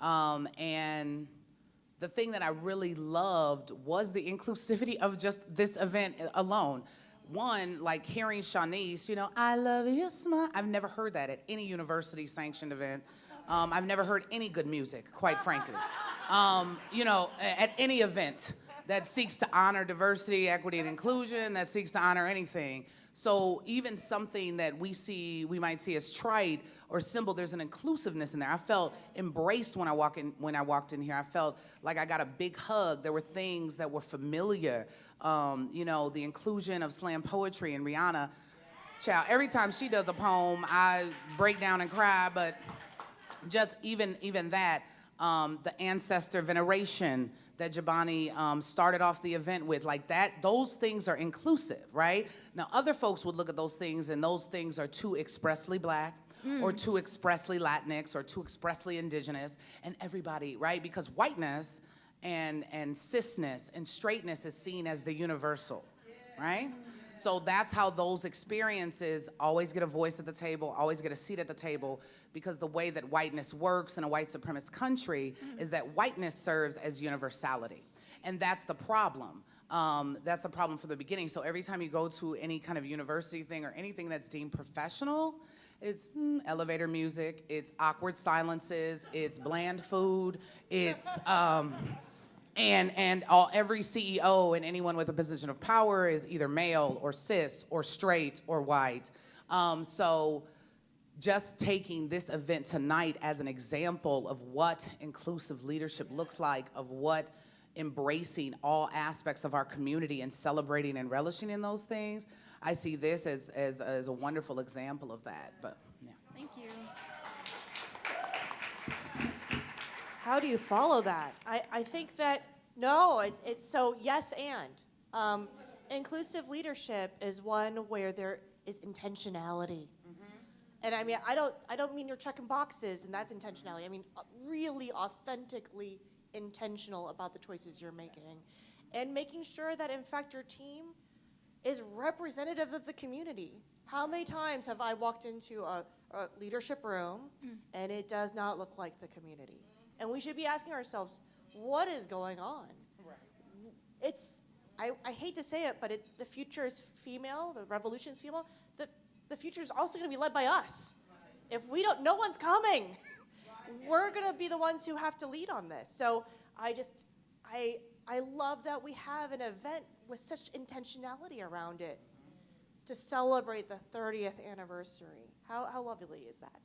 and the thing that I really loved was the inclusivity of just this event alone. One, like hearing Shanice, I love your smile. I've never heard that at any university-sanctioned event. I've never heard any good music, quite frankly. At any event that seeks to honor diversity, equity, and inclusion, that seeks to honor anything. So even something that we might see as trite or simple, there's an inclusiveness in there. I felt embraced when I walked in here. I felt like I got a big hug. There were things that were familiar. The inclusion of slam poetry and Rihanna. Child, every time she does a poem, I break down and cry, but just even that, the ancestor veneration that Jabani started off the event with, like that, those things are inclusive, right? Now, other folks would look at those things and those things are too expressly Black or too expressly Latinx or too expressly indigenous, and everybody, right? Because whiteness and cisness and straightness is seen as the universal, right? So that's how those experiences always get a voice at the table, always get a seat at the table, because the way that whiteness works in a white supremacist country is that whiteness serves as universality. And that's the problem. That's the problem from the beginning. So every time you go to any kind of university thing or anything that's deemed professional, it's elevator music, it's awkward silences, it's bland food, it's And every CEO and anyone with a position of power is either male or cis or straight or white. So just taking this event tonight as an example of what inclusive leadership looks like, of what embracing all aspects of our community and celebrating and relishing in those things, I see this as a wonderful example of that. But yeah. Thank you. How do you follow that? I think that, no, it's so yes and. Inclusive leadership is one where there is intentionality. And I mean, I don't mean you're checking boxes and that's intentionality. I mean, really authentically intentional about the choices you're making. And making sure that, in fact, your team is representative of the community. How many times have I walked into a leadership room and it does not look like the community? And we should be asking ourselves, what is going on? Right. It's, I hate to say it, but the future is female, the revolution is female. The future is also going to be led by us. Right. If we don't, no one's coming. Right. We're going to be the ones who have to lead on this. So I love that we have an event with such intentionality around it to celebrate the 30th anniversary. How lovely is that?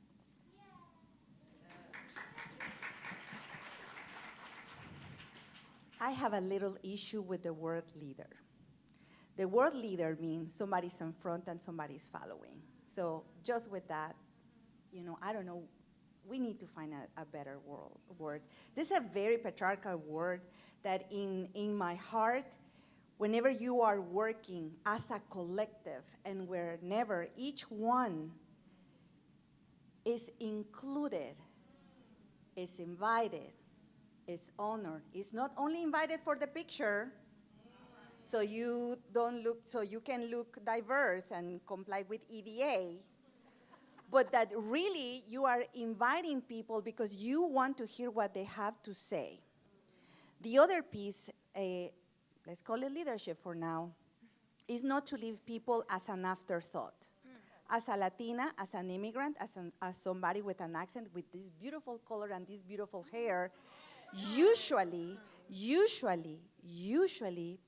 I have a little issue with the word leader. The word leader means somebody's in front and somebody's following. So just with that, you know, I don't know, we need to find a better word. This is a very patriarchal word that in my heart, whenever you are working as a collective and whenever each one is included, is invited, is honored, is not only invited for the picture, so you can look diverse and comply with EDA, but that really you are inviting people because you want to hear what they have to say. The other piece, let's call it leadership for now, is not to leave people as an afterthought. As a Latina, as an immigrant, as somebody with an accent, with this beautiful color and this beautiful hair, usually,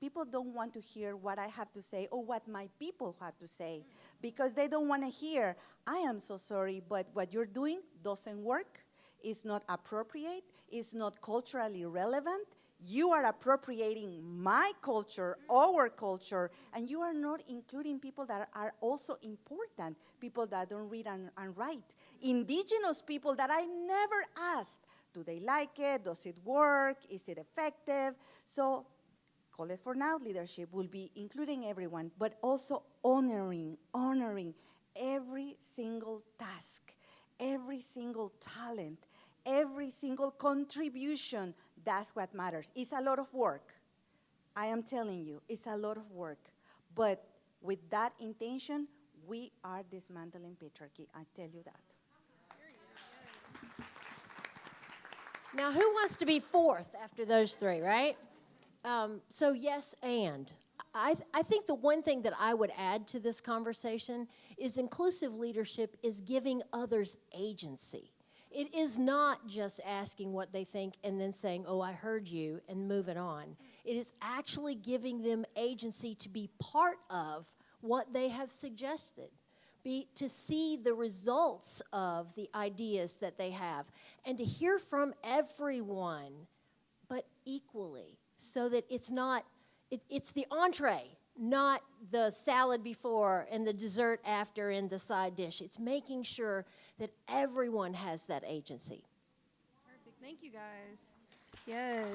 people don't want to hear what I have to say or what my people have to say because they don't want to hear, I am so sorry, but what you're doing doesn't work, it's not appropriate, it's not culturally relevant, you are appropriating my culture, our culture, and you are not including people that are also important, people that don't read and write, indigenous people that I never asked, do they like it? Does it work? Is it effective? So, call it for now leadership will be including everyone, but also honoring every single task, every single talent, every single contribution. That's what matters. It's a lot of work. I am telling you, it's a lot of work. But with that intention, we are dismantling patriarchy. I tell you that. Now, who wants to be fourth after those three, right? So yes, and. I think the one thing that I would add to this conversation is inclusive leadership is giving others agency. It is not just asking what they think and then saying, oh, I heard you, and moving on. It is actually giving them agency to be part of what they have suggested. To see the results of the ideas that they have, and to hear from everyone, but equally, so that it's not, it's the entree, not the salad before and the dessert after and the side dish. It's making sure that everyone has that agency. Perfect. Thank you, guys. Yes.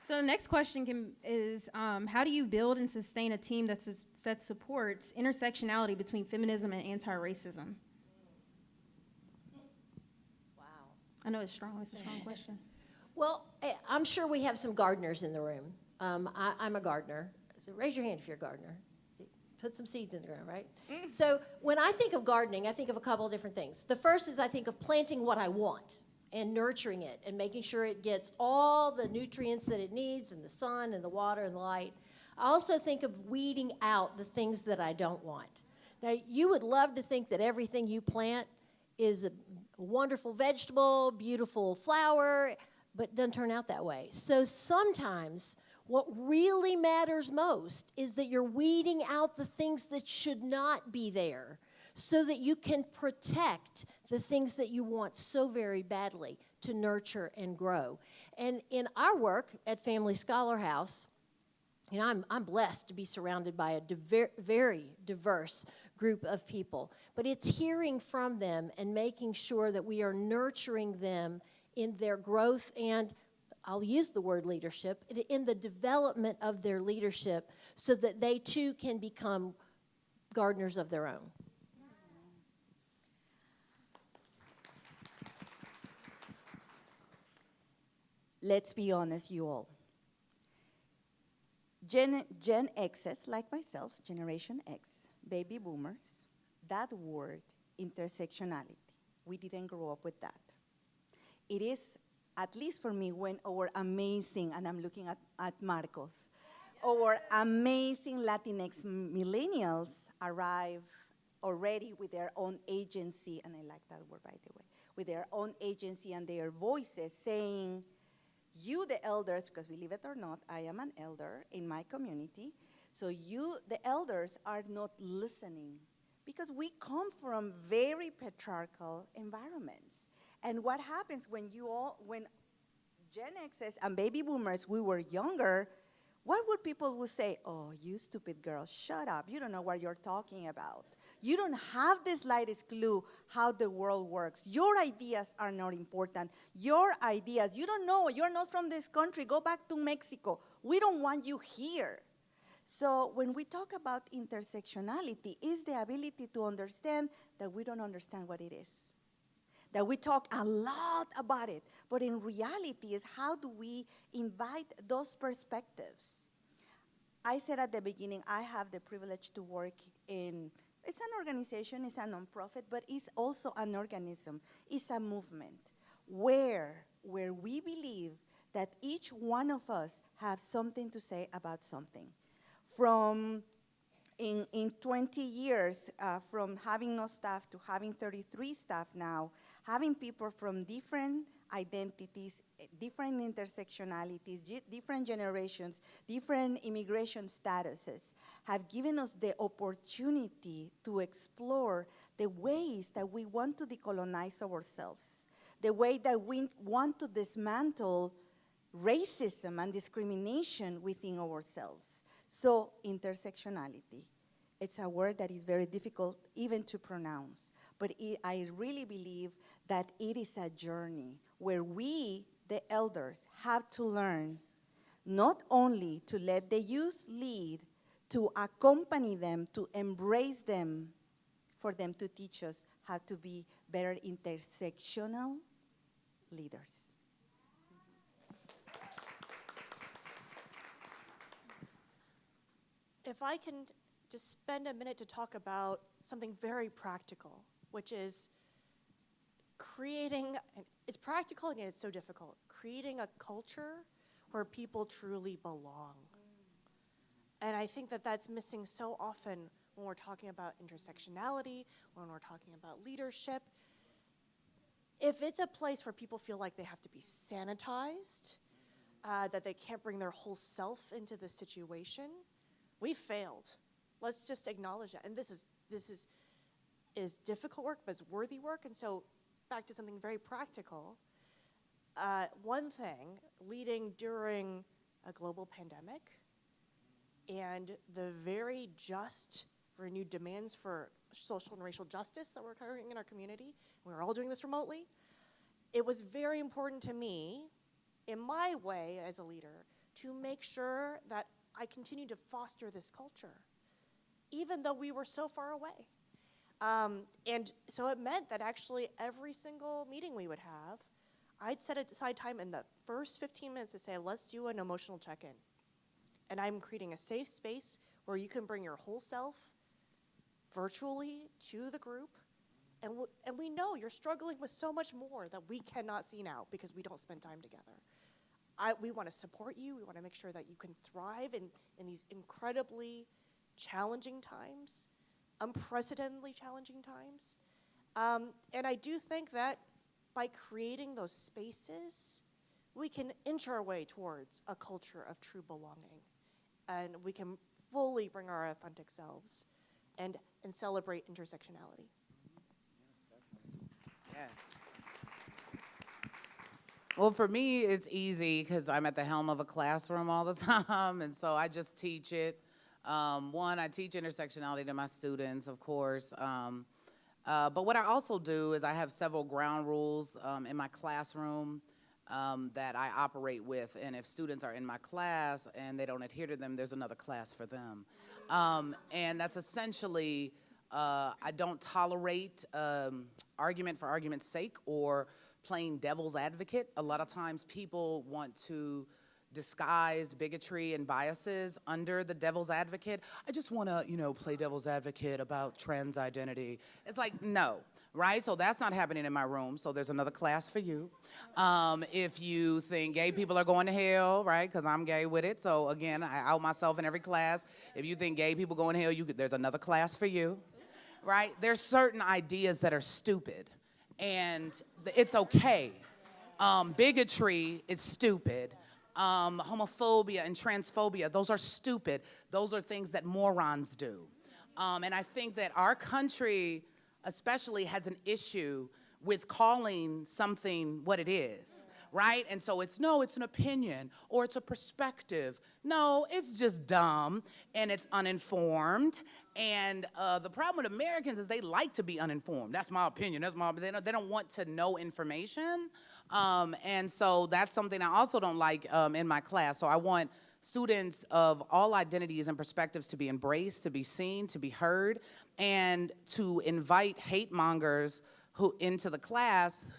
So the next question is, how do you build and sustain a team that supports intersectionality between feminism and anti-racism? Wow. I know it's strong. It's a strong question. Well, I'm sure we have some gardeners in the room. I'm a gardener. So raise your hand if you're a gardener. Put some seeds in the ground, right? So when I think of gardening, I think of a couple of different things. The first is I think of planting what I want and nurturing it and making sure it gets all the nutrients that it needs and the sun and the water and the light. I also think of weeding out the things that I don't want. Now, you would love to think that everything you plant is a wonderful vegetable, beautiful flower, but it doesn't turn out that way. So sometimes what really matters most is that you're weeding out the things that should not be there so that you can protect the things that you want so very badly to nurture and grow. And in our work at Family Scholar House, you know, I'm blessed to be surrounded by a very diverse group of people. But it's hearing from them and making sure that we are nurturing them in their growth and, I'll use the word leadership, in the development of their leadership so that they too can become gardeners of their own. Let's be honest, you all. Gen X's, like myself, Generation X, baby boomers, that word, intersectionality, we didn't grow up with that. It is, at least for me, when our amazing, and I'm looking at Marcos, our amazing Latinx millennials arrive already with their own agency, and I like that word, by the way, with their own agency and their voices saying, you, the elders, because believe it or not, I am an elder in my community, so you, the elders, are not listening because we come from very patriarchal environments. And what happens when Gen X's and baby boomers, we were younger, what would people say? Oh, you stupid girl, shut up. You don't know what you're talking about. You don't have the slightest clue how the world works. Your ideas are not important. Your ideas, you don't know. You're not from this country. Go back to Mexico. We don't want you here. So when we talk about intersectionality, is the ability to understand that we don't understand what it is. That we talk a lot about it, but in reality is how do we invite those perspectives? I said at the beginning, I have the privilege to work in, it's an organization, it's a nonprofit, but it's also an organism, it's a movement where we believe that each one of us have something to say about something. From in 20 years, from having no staff to having 33 staff now, having people from different identities, different intersectionalities, different generations, different immigration statuses, have given us the opportunity to explore the ways that we want to decolonize ourselves, the way that we want to dismantle racism and discrimination within ourselves. So intersectionality, it's a word that is very difficult even to pronounce, but I really believe that it is a journey where we, the elders, have to learn not only to let the youth lead, to accompany them, to embrace them, for them to teach us how to be better intersectional leaders. If I can just spend a minute to talk about something very practical, which is creating, it's practical and yet it's so difficult, creating a culture where people truly belong. And I think that that's missing so often when we're talking about intersectionality, when we're talking about leadership. If it's a place where people feel like they have to be sanitized, that they can't bring their whole self into the situation, we failed. Let's just acknowledge that. And this is difficult work, but it's worthy work. And so back to something very practical. One thing, leading during a global pandemic and the very just renewed demands for social and racial justice that we're occurring in our community, we're all doing this remotely, it was very important to me, in my way as a leader, to make sure that I continue to foster this culture, even though we were so far away. And so it meant that actually every single meeting we would have, I'd set aside time in the first 15 minutes to say, let's do an emotional check-in. And I'm creating a safe space where you can bring your whole self virtually to the group. And we know you're struggling with so much more that we cannot see now because we don't spend time together. We want to support you. We want to make sure that you can thrive in these incredibly challenging times, unprecedentedly challenging times. And I do think that by creating those spaces we can inch our way towards a culture of true belonging. And we can fully bring our authentic selves and celebrate intersectionality. Yes. Well, for me, it's easy because I'm at the helm of a classroom all the time, and so I just teach it. One, I teach intersectionality to my students, of course. But what I also do is I have several ground rules in my classroom that I operate with, and if students are in my class and they don't adhere to them, there's another class for them. And that's essentially, I don't tolerate argument for argument's sake or playing devil's advocate. A lot of times people want to disguise bigotry and biases under the devil's advocate. I just want to, play devil's advocate about trans identity. It's like, no, right? So that's not happening in my room, so there's another class for you. If you think gay people are going to hell, right, because I'm gay with it, so again, I out myself in every class. If you think gay people going to hell, there's another class for you, right? There's certain ideas that are stupid, and it's okay. Bigotry is stupid. Homophobia and transphobia, those are stupid. Those are things that morons do. And I think that our country especially has an issue with calling something what it is, right? And so it's an opinion or it's a perspective. No, it's just dumb and it's uninformed. And the problem with Americans is they like to be uninformed. That's my opinion. They don't want to know information. And so that's something I also don't like in my class. So I want students of all identities and perspectives to be embraced, to be seen, to be heard, and to invite hate mongers into the class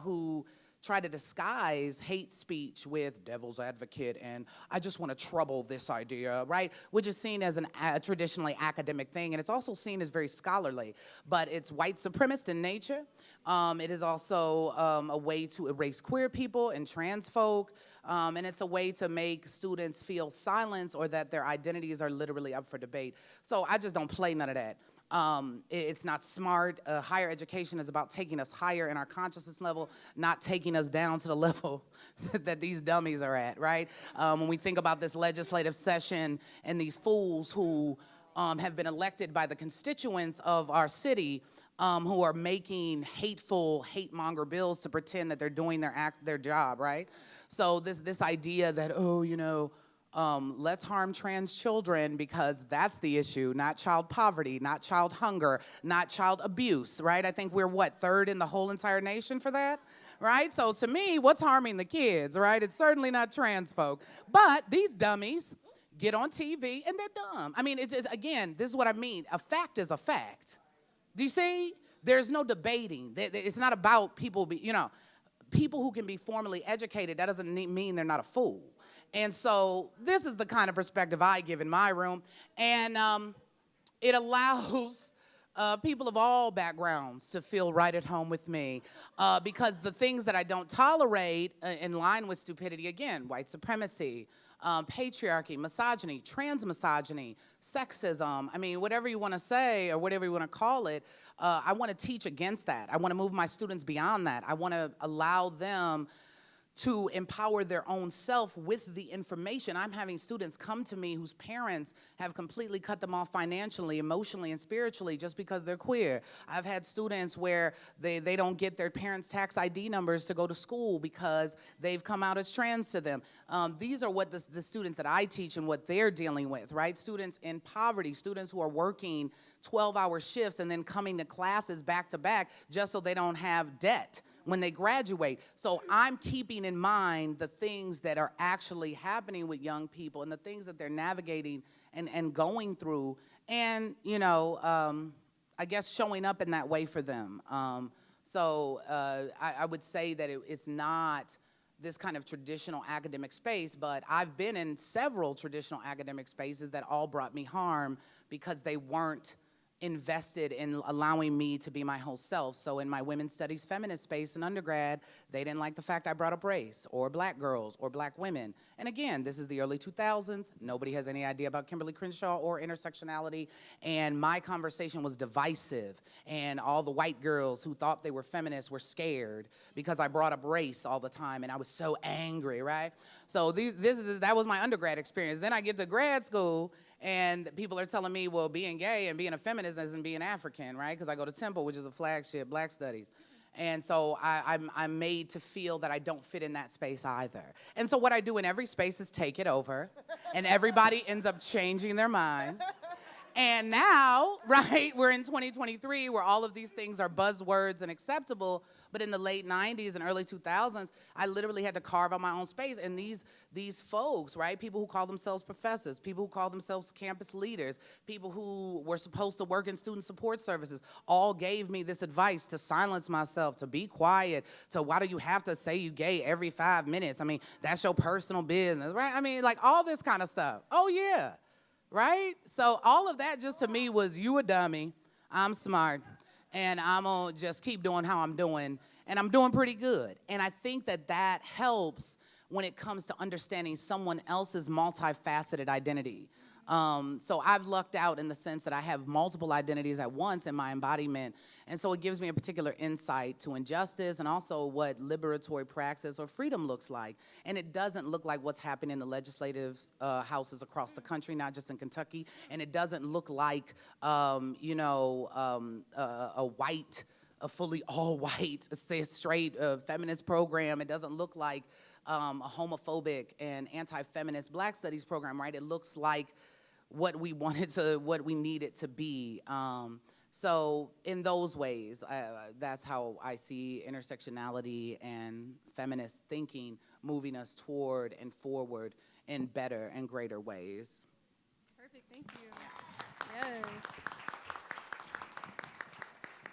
who try to disguise hate speech with devil's advocate and I just want to trouble this idea, right? Which is seen as a traditionally academic thing, and it's also seen as very scholarly, but it's white supremacist in nature. It is also a way to erase queer people and trans folk, and it's a way to make students feel silenced or that their identities are literally up for debate. So I just don't play none of that. It's not smart. Higher education is about taking us higher in our consciousness level, not taking us down to the level that these dummies are at, right? When we think about this legislative session and these fools who have been elected by the constituents of our city who are making hateful, hate-monger bills to pretend that they're doing their job, right? So this idea that, let's harm trans children because that's the issue, not child poverty, not child hunger, not child abuse, right? I think we're, third in the whole entire nation for that, right? So to me, what's harming the kids, right? It's certainly not trans folk. But these dummies get on TV and they're dumb. I mean, again, this is what I mean. A fact is a fact. Do you see? There's no debating. It's not about people, people who can be formally educated. That doesn't mean they're not a fool. And so this is the kind of perspective I give in my room. And it allows people of all backgrounds to feel right at home with me because the things that I don't tolerate in line with stupidity, again, white supremacy, patriarchy, misogyny, trans misogyny, sexism, I mean, whatever you want to say or whatever you want to call it, I want to teach against that. I want to move my students beyond that. I want to allow them to empower their own self with the information. I'm having students come to me whose parents have completely cut them off financially, emotionally, and spiritually just because they're queer. I've had students where they don't get their parents' tax ID numbers to go to school because they've come out as trans to them. These are what the students that I teach and what they're dealing with, right? Students in poverty, students who are working 12-hour shifts and then coming to classes back to back just so they don't have debt when they graduate. So I'm keeping in mind the things that are actually happening with young people and the things that they're navigating and going through and, I guess showing up in that way for them. So I would say that it's not this kind of traditional academic space, but I've been in several traditional academic spaces that all brought me harm because they weren't invested in allowing me to be my whole self. So in my women's studies feminist space in undergrad, they didn't like the fact I brought up race or black girls or black women. And again, this is the early 2000s. Nobody has any idea about Kimberly Crenshaw or intersectionality. And my conversation was divisive. And all the white girls who thought they were feminists were scared because I brought up race all the time. And I was so angry, right? So that was my undergrad experience. Then I get to grad school, and people are telling me, well, being gay and being a feminist isn't being African, right? Because I go to Temple, which is a flagship black studies. And so I'm made to feel that I don't fit in that space either. And so what I do in every space is take it over, and everybody ends up changing their mind. And now, right, we're in 2023 where all of these things are buzzwords and acceptable, but in the late 90s and early 2000s, I literally had to carve out my own space. And these folks, right, people who call themselves professors, people who call themselves campus leaders, people who were supposed to work in student support services, all gave me this advice to silence myself, to be quiet, to why do you have to say you gay every 5 minutes? I mean, that's your personal business, right? I mean, like all this kind of stuff. Oh, yeah. Right? So all of that just to me was, you a dummy, I'm smart, and I'm gonna just keep doing how I'm doing, and I'm doing pretty good. And I think that that helps when it comes to understanding someone else's multifaceted identity. So I've lucked out in the sense that I have multiple identities at once in my embodiment, and so it gives me a particular insight to injustice and also what liberatory praxis or freedom looks like. And it doesn't look like what's happening in the legislative houses across the country, not just in Kentucky, and it doesn't look like, a fully all-white, straight feminist program. It doesn't look like a homophobic and anti-feminist black studies program, right? It looks like what we need it to be. So in those ways, that's how I see intersectionality and feminist thinking moving us toward and forward in better and greater ways. Perfect, thank you. Yes.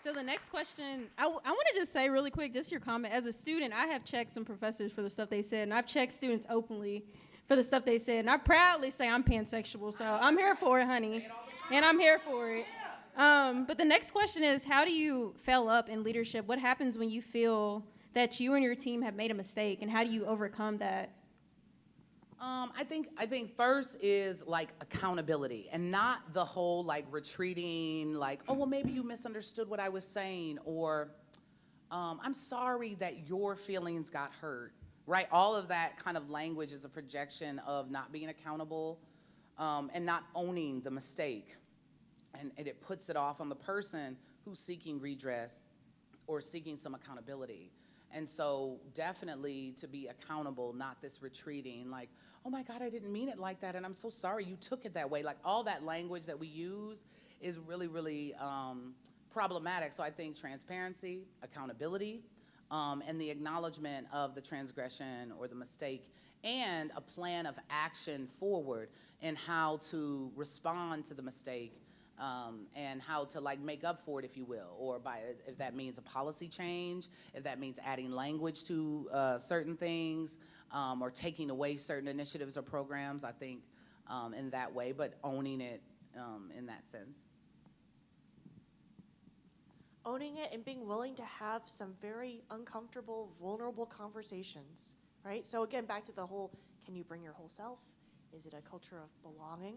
So the next question, I want to just say really quick, just your comment. As a student, I have checked some professors for the stuff they said, and I've checked students openly for the stuff they said, and I proudly say I'm pansexual, so I'm here for it, honey, and I'm here for it. But the next question is, how do you fail up in leadership? What happens when you feel that you and your team have made a mistake, and how do you overcome that? I think first is like accountability, and not the whole like retreating, like, oh, well, maybe you misunderstood what I was saying, or I'm sorry that your feelings got hurt, right? All of that kind of language is a projection of not being accountable and not owning the mistake. And it puts it off on the person who's seeking redress or seeking some accountability. And so definitely to be accountable, not this retreating, like, oh my God, I didn't mean it like that, and I'm so sorry you took it that way. Like all that language that we use is really, really problematic. So I think transparency, accountability, and the acknowledgement of the transgression or the mistake, and a plan of action forward in how to respond to the mistake, and how to like make up for it, if you will, or if that means a policy change, if that means adding language to certain things, or taking away certain initiatives or programs, I think in that way, but owning it in that sense. Owning it and being willing to have some very uncomfortable, vulnerable conversations, right? So again, back to the whole, can you bring your whole self? Is it a culture of belonging?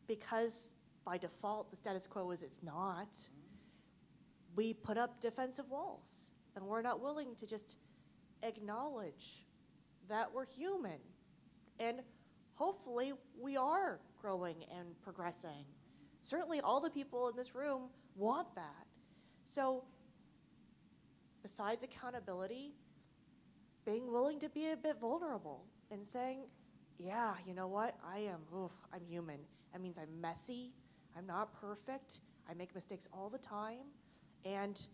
Because by default, the status quo is it's not, we put up defensive walls, and we're not willing to just acknowledge that we're human. And hopefully we are growing and progressing. Certainly all the people in this room want that. So besides accountability, being willing to be a bit vulnerable and saying, yeah, you know what, I'm human. That means I'm messy, I'm not perfect, I make mistakes all the time, and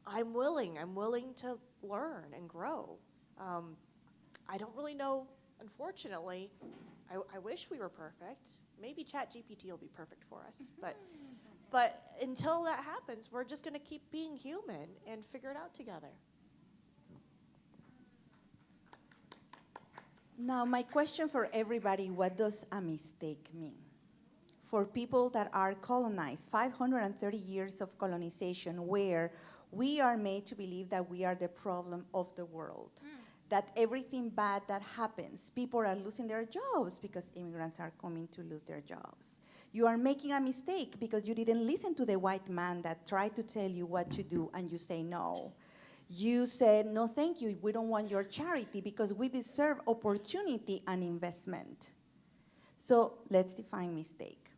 I'm willing to learn and grow. I don't really know, unfortunately, I wish we were perfect. Maybe ChatGPT will be perfect for us, but until that happens, we're just gonna keep being human and figure it out together. Now, my question for everybody, what does a mistake mean? for people that are colonized, 530 years of colonization where we are made to believe that we are the problem of the world, that everything bad that happens, people are losing their jobs because immigrants are coming to lose their jobs. You are making a mistake because you didn't listen to the white man that tried to tell you what to do and you say no. You said, no, thank you, we don't want your charity because we deserve opportunity and investment. So let's define mistake.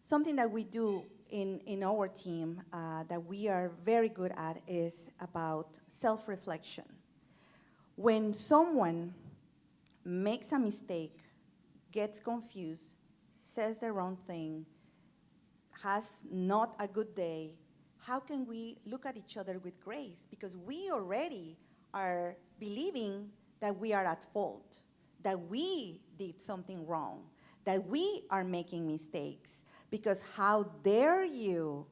Something that we do in our team that we are very good at is about self-reflection. When someone makes a mistake, gets confused, says the wrong thing, has not a good day, how can we look at each other with grace? Because we already are believing that we are at fault, that we did something wrong, that we are making mistakes. Because how dare you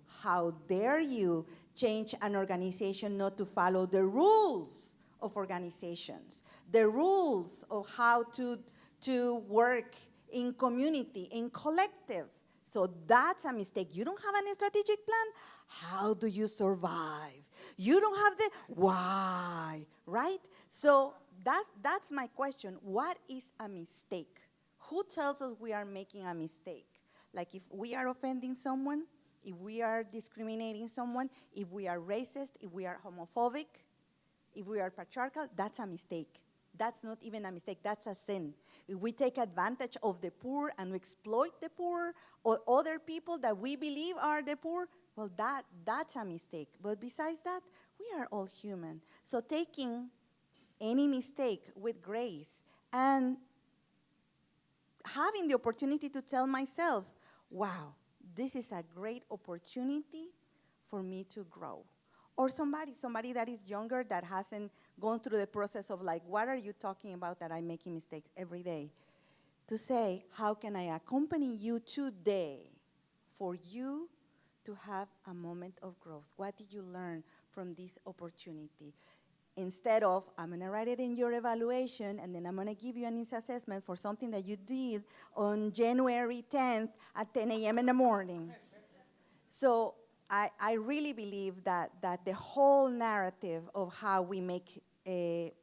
change an organization not to follow the rules of organizations, the rules of how to work in community, in collective. So that's a mistake. You don't have any strategic plan? How do you survive? You don't have the why, right? So that's my question. What is a mistake? Who tells us we are making a mistake? Like if we are offending someone, if we are discriminating someone, if we are racist, if we are homophobic, if we are patriarchal, that's a mistake. That's not even a mistake, that's a sin. If we take advantage of the poor and we exploit the poor or other people that we believe are the poor, well, that's a mistake. But besides that, we are all human. So taking any mistake with grace and having the opportunity to tell myself, wow, this is a great opportunity for me to grow. Or somebody that is younger that hasn't gone through the process of like, what are you talking about that I'm making mistakes every day? To say, how can I accompany you today for you to have a moment of growth? What did you learn from this opportunity? Instead of, I'm gonna write it in your evaluation and then I'm gonna give you an assessment for something that you did on January 10th at 10 a.m. in the morning. So I really believe that the whole narrative of how we make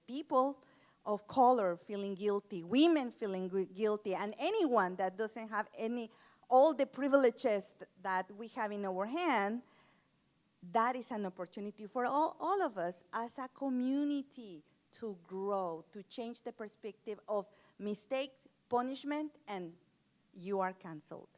people of color feeling guilty, women feeling guilty, and anyone that doesn't have all the privileges that we have in our hand, that is an opportunity for all of us as a community to grow, to change the perspective of mistakes, punishment, and you are canceled.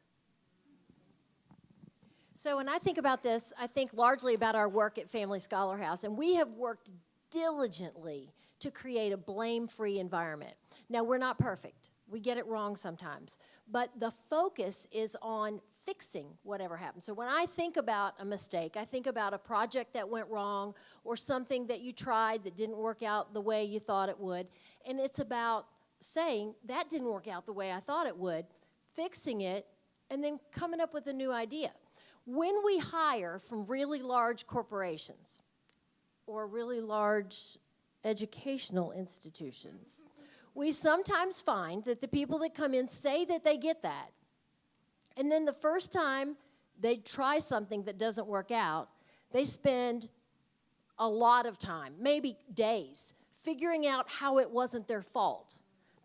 So when I think about this, I think largely about our work at Family Scholar House, and we have worked diligently to create a blame-free environment. Now, we're not perfect. We get it wrong sometimes, but the focus is on fixing whatever happens. So when I think about a mistake, I think about a project that went wrong or something that you tried that didn't work out the way you thought it would, and it's about saying, that didn't work out the way I thought it would, fixing it, and then coming up with a new idea. When we hire from really large corporations or really large educational institutions, we sometimes find that the people that come in say that they get that. And then the first time they try something that doesn't work out, they spend a lot of time, maybe days, figuring out how it wasn't their fault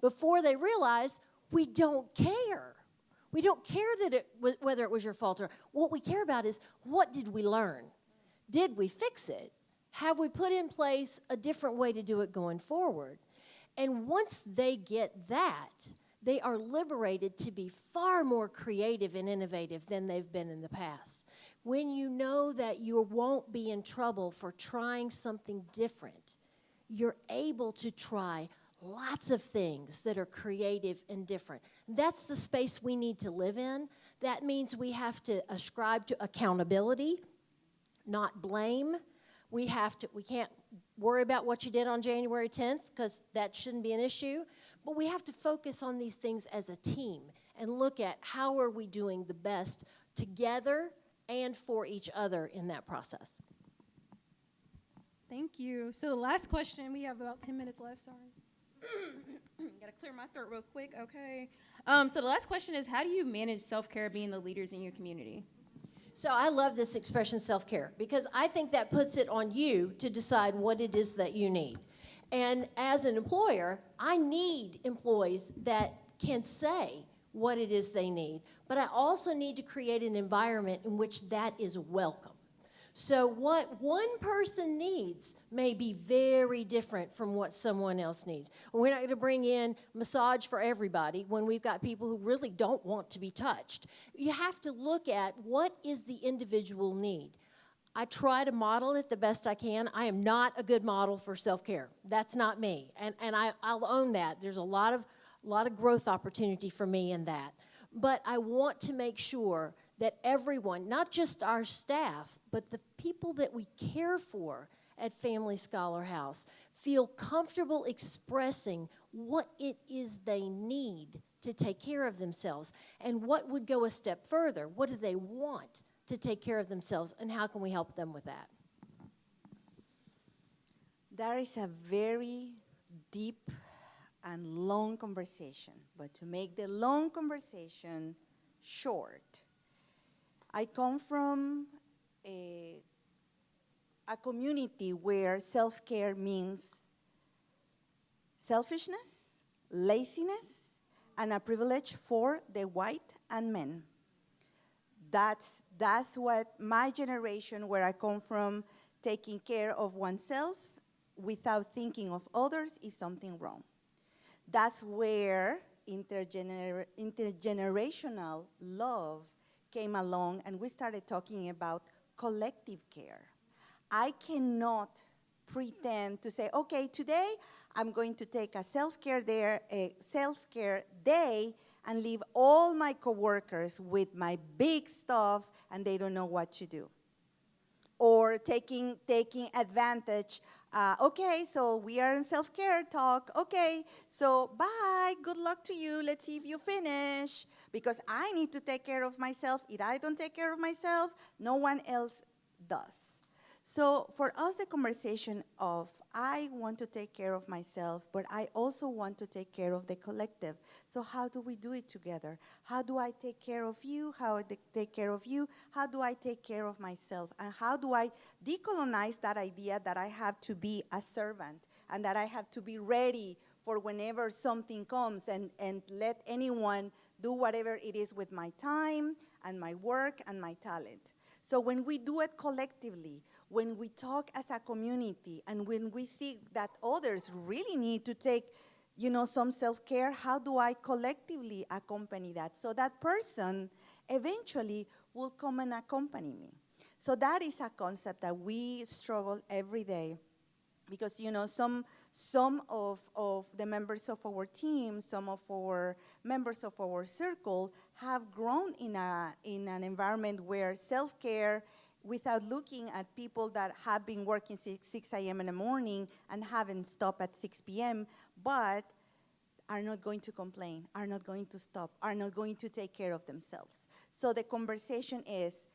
before they realize we don't care. We don't care that whether it was your fault or what we care about is what did we learn? Did we fix it? Have we put in place a different way to do it going forward? And once they get that, they are liberated to be far more creative and innovative than they've been in the past. When you know that you won't be in trouble for trying something different, you're able to try lots of things that are creative and different. That's the space we need to live in. That means we have to ascribe to accountability, not blame. We can't worry about what you did on January 10th because that shouldn't be an issue. But we have to focus on these things as a team and look at how are we doing the best together and for each other in that process. Thank you. So the last question, we have about 10 minutes left, sorry. Gotta clear my throat real quick, okay. So the last question is, how do you manage self-care being the leaders in your community? So I love this expression self-care because I think that puts it on you to decide what it is that you need. And as an employer, I need employees that can say what it is they need, but I also need to create an environment in which that is welcome. So what one person needs may be very different from what someone else needs. We're not going to bring in massage for everybody when we've got people who really don't want to be touched. You have to look at what is the individual need. I try to model it the best I can. I am not a good model for self-care. That's not me, and I'll own that. There's a lot of growth opportunity for me in that. But I want to make sure that everyone, not just our staff, but the people that we care for at Family Scholar House, feel comfortable expressing what it is they need to take care of themselves and what would go a step further. What do they want to take care of themselves, and how can we help them with that? That is a very deep and long conversation, but to make the long conversation short, I come from a community where self-care means selfishness, laziness, and a privilege for the white and men. That's what my generation, where I come from, taking care of oneself without thinking of others is something wrong. That's where intergenerational love came along, and we started talking about collective care. I cannot pretend to say, okay, today I'm going to take a self-care day and leave all my coworkers with my big stuff and they don't know what to do. Or taking advantage, okay, so we are in self-care talk, okay, so bye, good luck to you, let's see if you finish, because I need to take care of myself. If I don't take care of myself, no one else does. So for us, the conversation of I want to take care of myself, but I also want to take care of the collective. So how do we do it together? How do I take care of you? How do I take care of you? How do I take care of myself? And how do I decolonize that idea that I have to be a servant and that I have to be ready for whenever something comes and let anyone do whatever it is with my time and my work and my talent. So when we do it collectively, when we talk as a community, and when we see that others really need to take, some self-care, how do I collectively accompany that? So that person eventually will come and accompany me. So that is a concept that we struggle every day, because some of the members of our team, some of our members of our circle have grown in an environment where self-care, without looking at people that have been working 6 a.m. in the morning and haven't stopped at 6 p.m., but are not going to complain, are not going to stop, are not going to take care of themselves. So the conversation is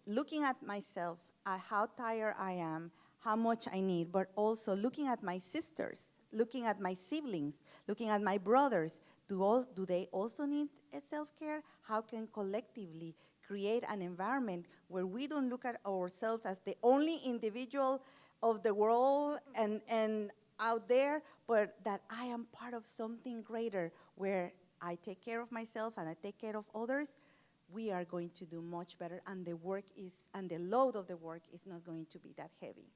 looking at myself, at how tired I am, how much I need, but also looking at my sisters, looking at my siblings, looking at my brothers. Do they also need self-care? How can collectively create an environment where we don't look at ourselves as the only individual of the world and out there, but that I am part of something greater where I take care of myself and I take care of others? We are going to do much better, and the load of the work is not going to be that heavy.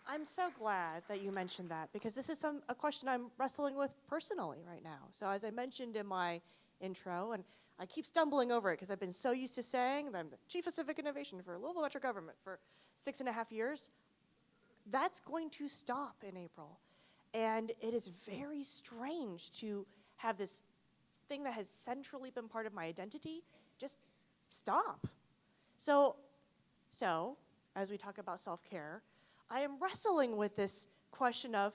I'm so glad that you mentioned that, because this is a question I'm wrestling with personally right now. So as I mentioned in my intro, and I keep stumbling over it because I've been so used to saying that I'm the Chief of Civic Innovation for Louisville Metro Government for 6.5 years. That's going to stop in April. And it is very strange to have this thing that has centrally been part of my identity just stop. So as we talk about self-care, I am wrestling with this question of,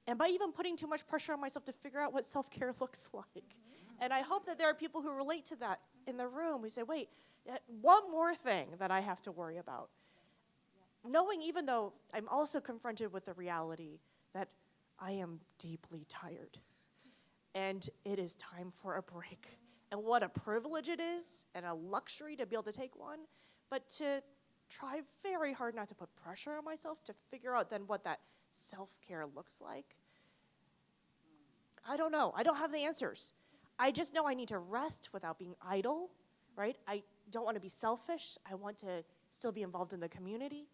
am I even putting too much pressure on myself to figure out what self-care looks like? And I hope that there are people who relate to that in the room who say, wait, one more thing that I have to worry about. Knowing, even though I'm also confronted with the reality that I am deeply tired. And it is time for a break. And what a privilege it is and a luxury to be able to take one, but to try very hard not to put pressure on myself to figure out then what that self-care looks like. I don't know. I don't have the answers. I just know I need to rest without being idle, right? I don't want to be selfish. I want to still be involved in the community.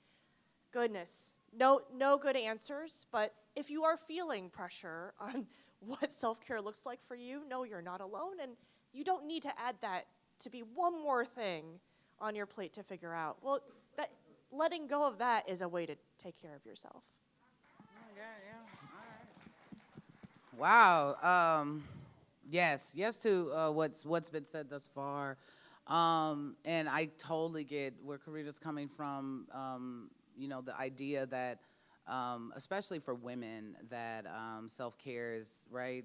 Goodness, no good answers, but if you are feeling pressure on what self-care looks like for you, know you're not alone, and you don't need to add that to be one more thing on your plate to figure out. Well, that letting go of that is a way to take care of yourself. Wow. Yes to what's been said thus far, and I totally get where Karina's coming from. The idea that, especially for women, that self-care is right,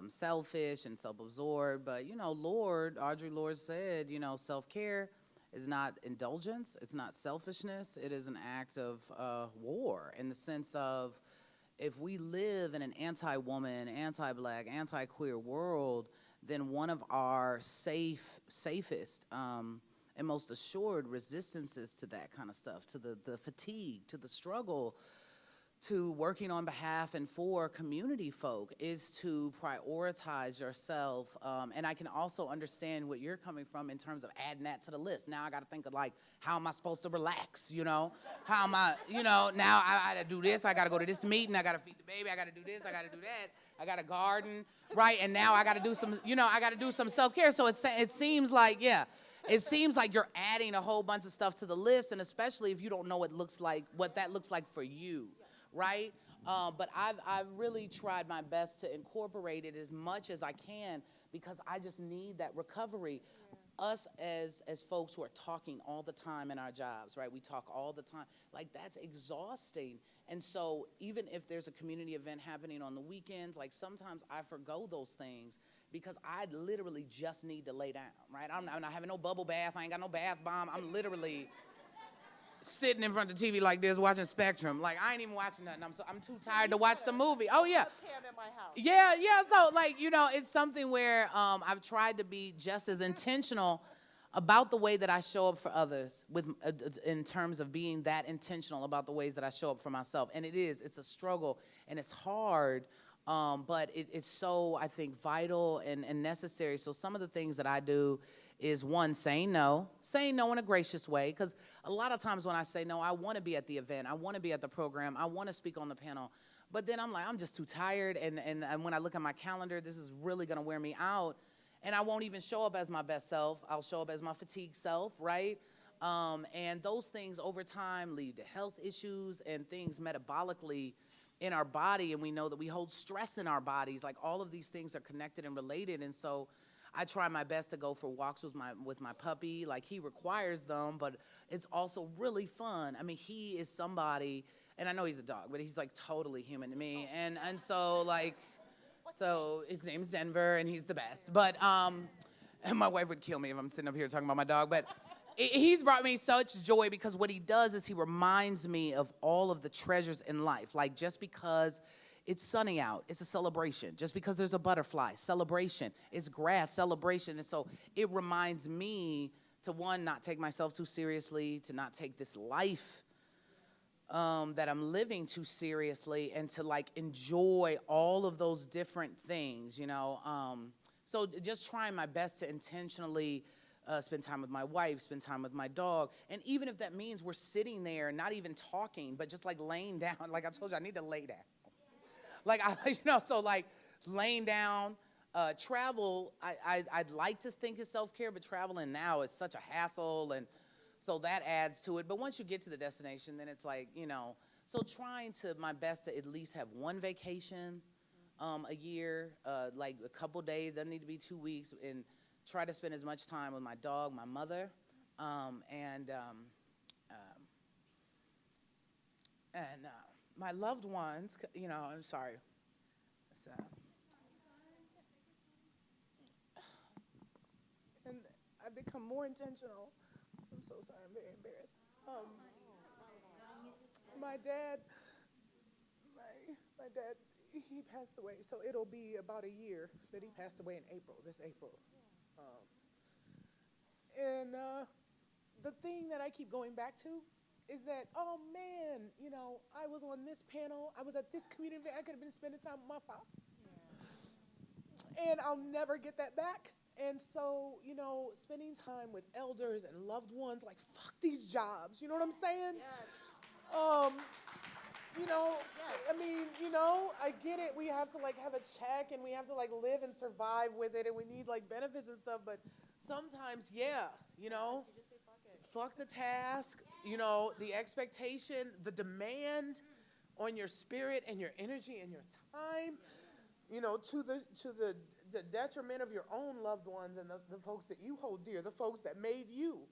selfish and self-absorbed. But Audre Lorde said, self-care is not indulgence. It's not selfishness. It is an act of war, in the sense of, if we live in an anti-woman, anti-black, anti-queer world, then one of our safest and most assured resistances to that kind of stuff, to the fatigue, to the struggle, to working on behalf and for community folk, is to prioritize yourself. And I can also understand what you're coming from in terms of adding that to the list. Now I got to think of, like, how am I supposed to relax, How am I, now I got to do this, I got to go to this meeting, I got to feed the baby, I got to do this, I got to do that, I got to garden, right? And now I got to do some, I got to do some self-care. So it seems like, it seems like you're adding a whole bunch of stuff to the list, and especially if you don't know what that looks like for you. Right? But I've really tried my best to incorporate it as much as I can, because I just need that recovery. Yeah. Us as folks who are talking all the time in our jobs, right? We talk all the time. Like, that's exhausting. And so even if there's a community event happening on the weekends, like, sometimes I forgo those things because I literally just need to lay down, right? I'm not having no bubble bath. I ain't got no bath bomb. I'm literally sitting in front of the TV like this, watching Spectrum. Like, I ain't even watching nothing. I'm too tired to watch the movie. Oh, yeah. Yeah. So, like, it's something where I've tried to be just as intentional about the way that I show up for others, in terms of being that intentional about the ways that I show up for myself. And it's a struggle, and it's hard, but it's so, I think, vital and necessary. So some of the things that I do is, one, saying no in a gracious way, because a lot of times when I say no, I want to be at the event, I want to be at the program, I want to speak on the panel, but then I'm like, I'm just too tired, and when I look at my calendar, this is really going to wear me out, and I won't even show up as my best self. I'll show up as my fatigued self, right? And those things over time lead to health issues and things metabolically in our body, and we know that we hold stress in our bodies. Like, all of these things are connected and related, and so I try my best to go for walks with my puppy. Like, he requires them, but it's also really fun. I mean, he is somebody, and I know he's a dog, but he's, like, totally human to me. And so, like, so his name's Denver, and he's the best. But and my wife would kill me if I'm sitting up here talking about my dog. But he's brought me such joy, because what he does is he reminds me of all of the treasures in life. Like, just because it's sunny out, it's a celebration. Just because there's a butterfly, celebration. It's grass, celebration. And so it reminds me to, one, not take myself too seriously, to not take this life that I'm living too seriously, and to, like, enjoy all of those different things, So just trying my best to intentionally spend time with my wife, spend time with my dog. And even if that means we're sitting there, not even talking, but just, like, laying down. Like I told you, I need to lay down. Like, so, like, laying down, travel, I'd like to think is self-care, but traveling now is such a hassle, and so that adds to it. But once you get to the destination, then it's like, so trying to my best to at least have one vacation a year, like a couple days, doesn't need to be 2 weeks, and try to spend as much time with my dog, my mother, and my loved ones, I'm sorry. So, and I've become more intentional. I'm so sorry, I'm very embarrassed. My dad, My dad, he passed away, so it'll be about a year that he passed away in April, this April. And the thing that I keep going back to is that, oh man, you know, I was on this panel, I was at this community event, I could have been spending time with my father. And I'll never get that back. And so, you know, spending time with elders and loved ones, like, fuck these jobs, you know what I'm saying? Yes. You know, yes. I mean, you know, I get it. We have to, like, have a check, and we have to, like, live and survive with it, and we need, like, benefits and stuff, but sometimes, yeah, you know, fuck the task, you know, the expectation, the demand on your spirit and your energy and your time, you know, to the detriment of your own loved ones and the folks that you hold dear, the folks that made you.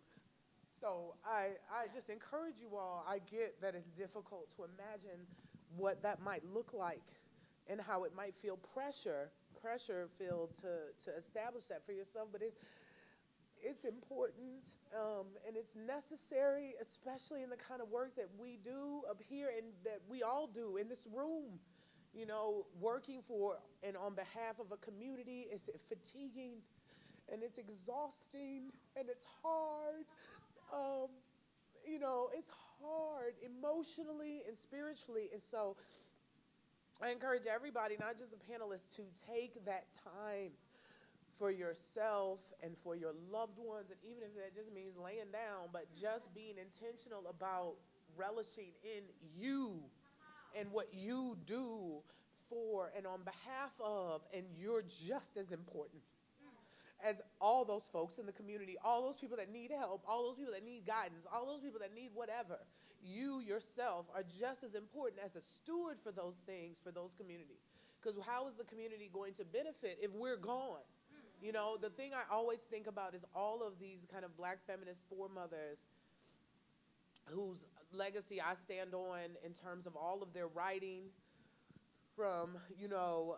So I just encourage you all. I get that it's difficult to imagine what that might look like and how it might feel pressure-filled to establish that for yourself, but it's important and it's necessary, especially in the kind of work that we do up here and that we all do in this room. You know, working for and on behalf of a community is fatiguing and it's exhausting and it's hard. You know, it's hard emotionally and spiritually. And so I encourage everybody, not just the panelists, to take that time for yourself and for your loved ones. And even if that just means laying down, but just being intentional about relishing in you and what you do for and on behalf of, and you're just as important as all those folks in the community, all those people that need help, all those people that need guidance, all those people that need whatever. You yourself are just as important as a steward for those things, for those communities. Because how is the community going to benefit if we're gone? You know, the thing I always think about is all of these kind of Black feminist foremothers whose legacy I stand on in terms of all of their writing from, you know,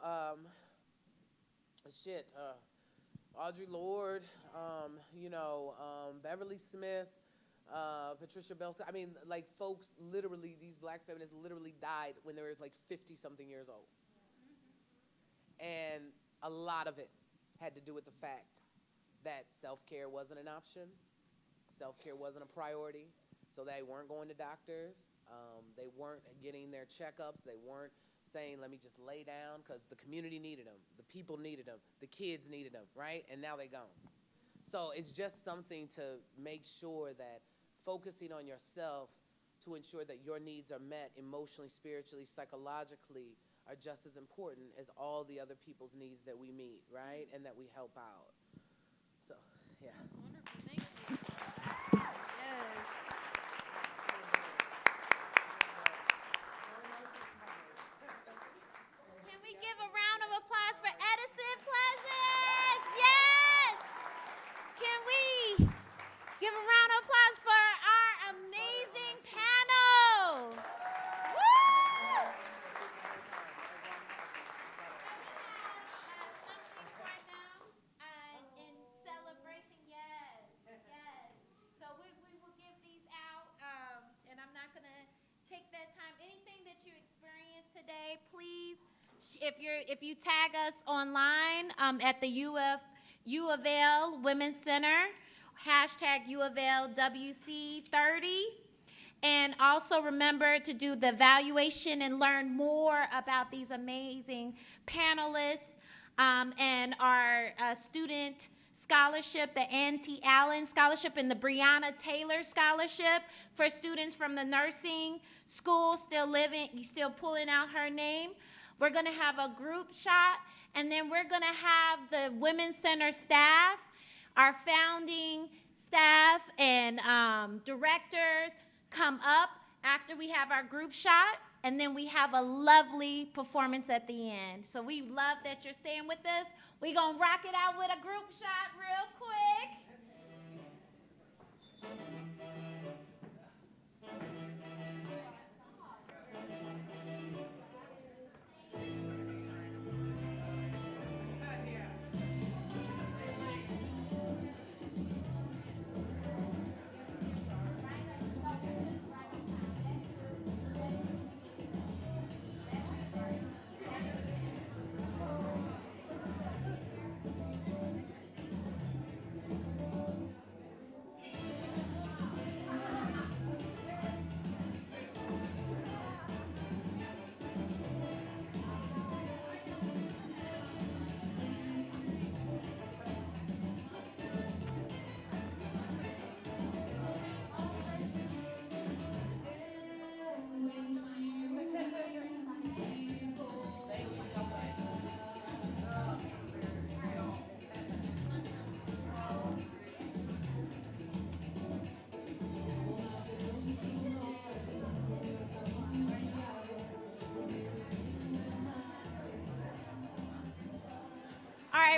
Audre Lorde, you know, Beverly Smith, Patricia Bell. I mean, like, folks literally, these Black feminists literally died when they were like 50-something years old. And a lot of it had to do with the fact that self-care wasn't an option, self-care wasn't a priority. So they weren't going to doctors, they weren't getting their checkups, they weren't saying, let me just lay down, because the community needed them, the people needed them, the kids needed them, right? And now they're gone. So it's just something to make sure that focusing on yourself to ensure that your needs are met emotionally, spiritually, psychologically are just as important as all the other people's needs that we meet, right? And that we help out. So, yeah. Wonderful, thank you. Can we give a round of applause for Edison Pleasant? Yes! Can we give a round of applause for our amazing panel? Woo! Something right now in celebration, yes. So we will give these out, and I'm not going to take that time. Anything that you experienced today, please, if you tag us online at the UofL Women's Center, hashtag UofL WC30. And also remember to do the evaluation and learn more about these amazing panelists and our student scholarship, the Auntie Allen Scholarship and the Breonna Taylor Scholarship for students from the nursing school still pulling out her name. We're going to have a group shot, and then we're going to have the Women's Center staff, our founding staff and directors come up after we have our group shot, and then we have a lovely performance at the end. So we love that you're staying with us. We're going to rock it out with a group shot real quick.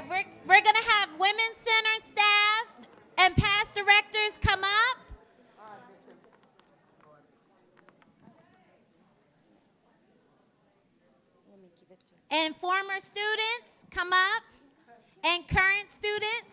right, we're going to have Women's Center staff and past directors come up. And former students come up, and current students.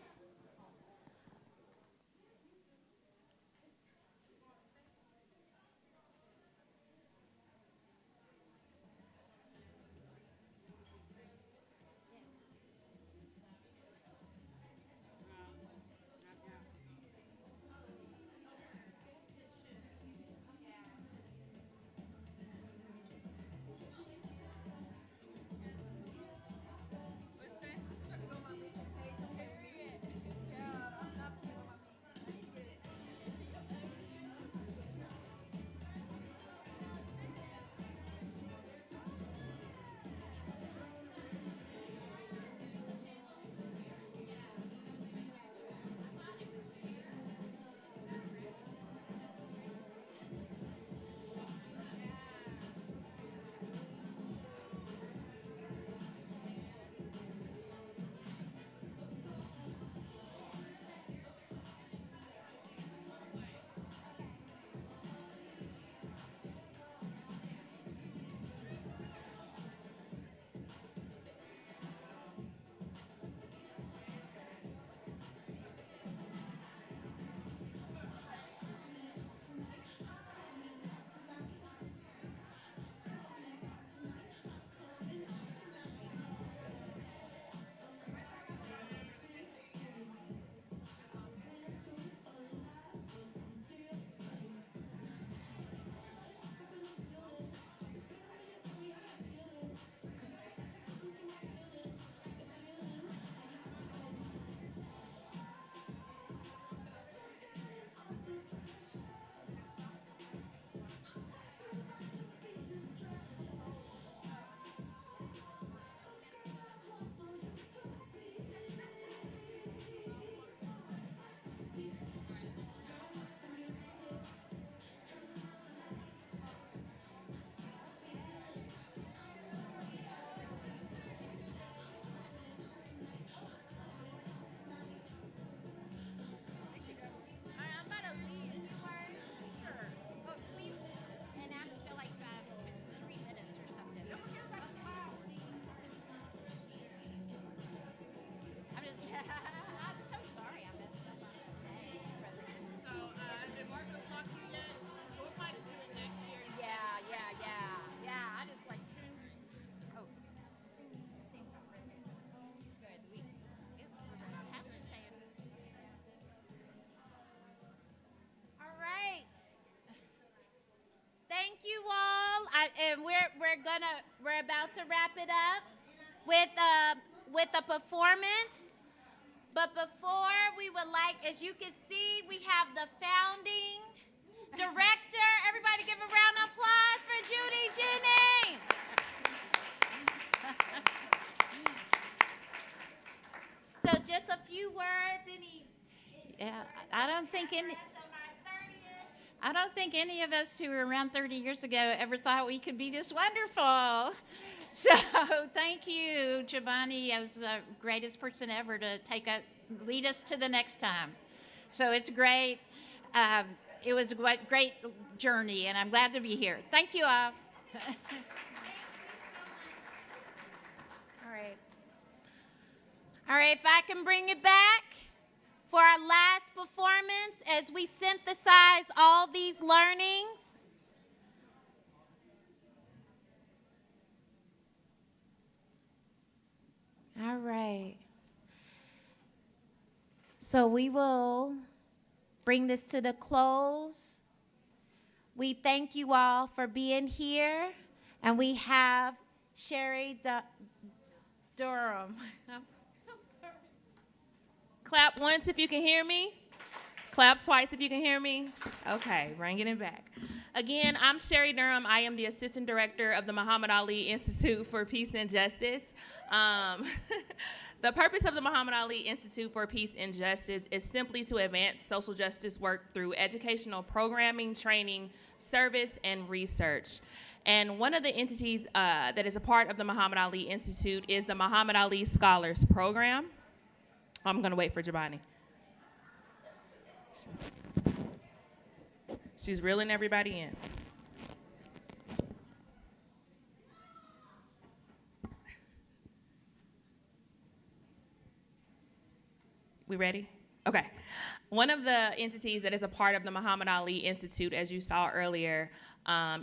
Thank you all. And we're about to wrap it up with a performance. But before, we would like, as you can see, we have the founding director. Everybody give a round of applause for Judy Jennings. So just a few words. Yeah, I don't think any of us who were around 30 years ago ever thought we could be this wonderful. So thank you, Giovanni, as the greatest person ever to lead us to the next time. So it's great. It was a great journey, and I'm glad to be here. Thank you all. All right, if I can bring it back for our last performance as we synthesize all these learnings. All right. So we will bring this to the close. We thank you all for being here, and we have Sherry Durham. Clap once if you can hear me. Clap twice if you can hear me. Okay, bringing it back. Again, I'm Sherry Durham. I am the Assistant Director of the Muhammad Ali Institute for Peace and Justice. The purpose of the Muhammad Ali Institute for Peace and Justice is simply to advance social justice work through educational programming, training, service, and research. And one of the entities that is a part of the Muhammad Ali Institute is the Muhammad Ali Scholars Program. I'm gonna wait for Jabani. She's reeling everybody in. We ready? Okay. One of the entities that is a part of the Muhammad Ali Institute, as you saw earlier,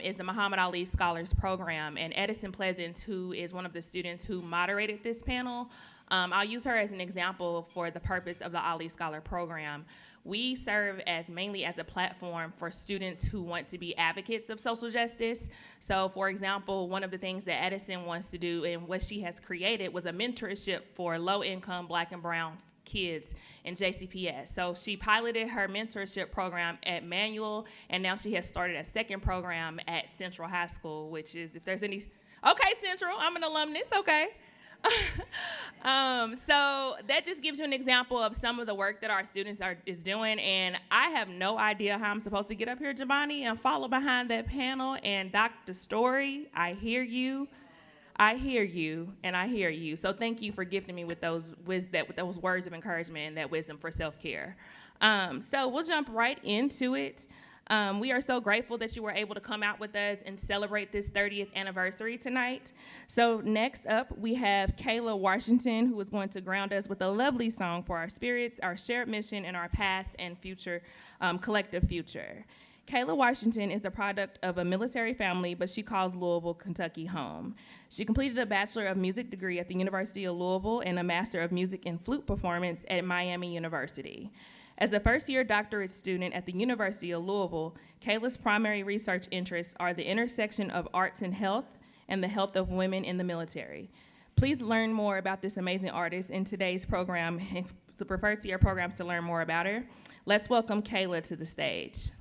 is the Muhammad Ali Scholars Program. And Edison Pleasance, who is one of the students who moderated this panel, I'll use her as an example for the purpose of the Ali Scholar Program. We serve mainly as a platform for students who want to be advocates of social justice. So for example, one of the things that Edison wants to do and what she has created was a mentorship for low-income Black and brown kids in JCPS. So she piloted her mentorship program at Manual, and now she has started a second program at Central High School, which is, if there's any, okay, Central, I'm an alumnus, okay. So that just gives you an example of some of the work that our students is doing, and I have no idea how I'm supposed to get up here, Jabani, and follow behind that panel. And Dr. Story, I hear you, and I hear you. So thank you for gifting me with those words of encouragement and that wisdom for self-care. So we'll jump right into it. We are so grateful that you were able to come out with us and celebrate this 30th anniversary tonight. So next up, we have Kaila Washington, who is going to ground us with a lovely song for our spirits, our shared mission, and our past and future, collective future. Kaila Washington is the product of a military family, but she calls Louisville, Kentucky home. She completed a Bachelor of Music degree at the University of Louisville and a Master of Music in Flute Performance at Miami University. As a first-year doctorate student at the University of Louisville, Kaila's primary research interests are the intersection of arts and health and the health of women in the military. Please learn more about this amazing artist in today's program and refer to your programs to learn more about her. Let's welcome Kaila to the stage.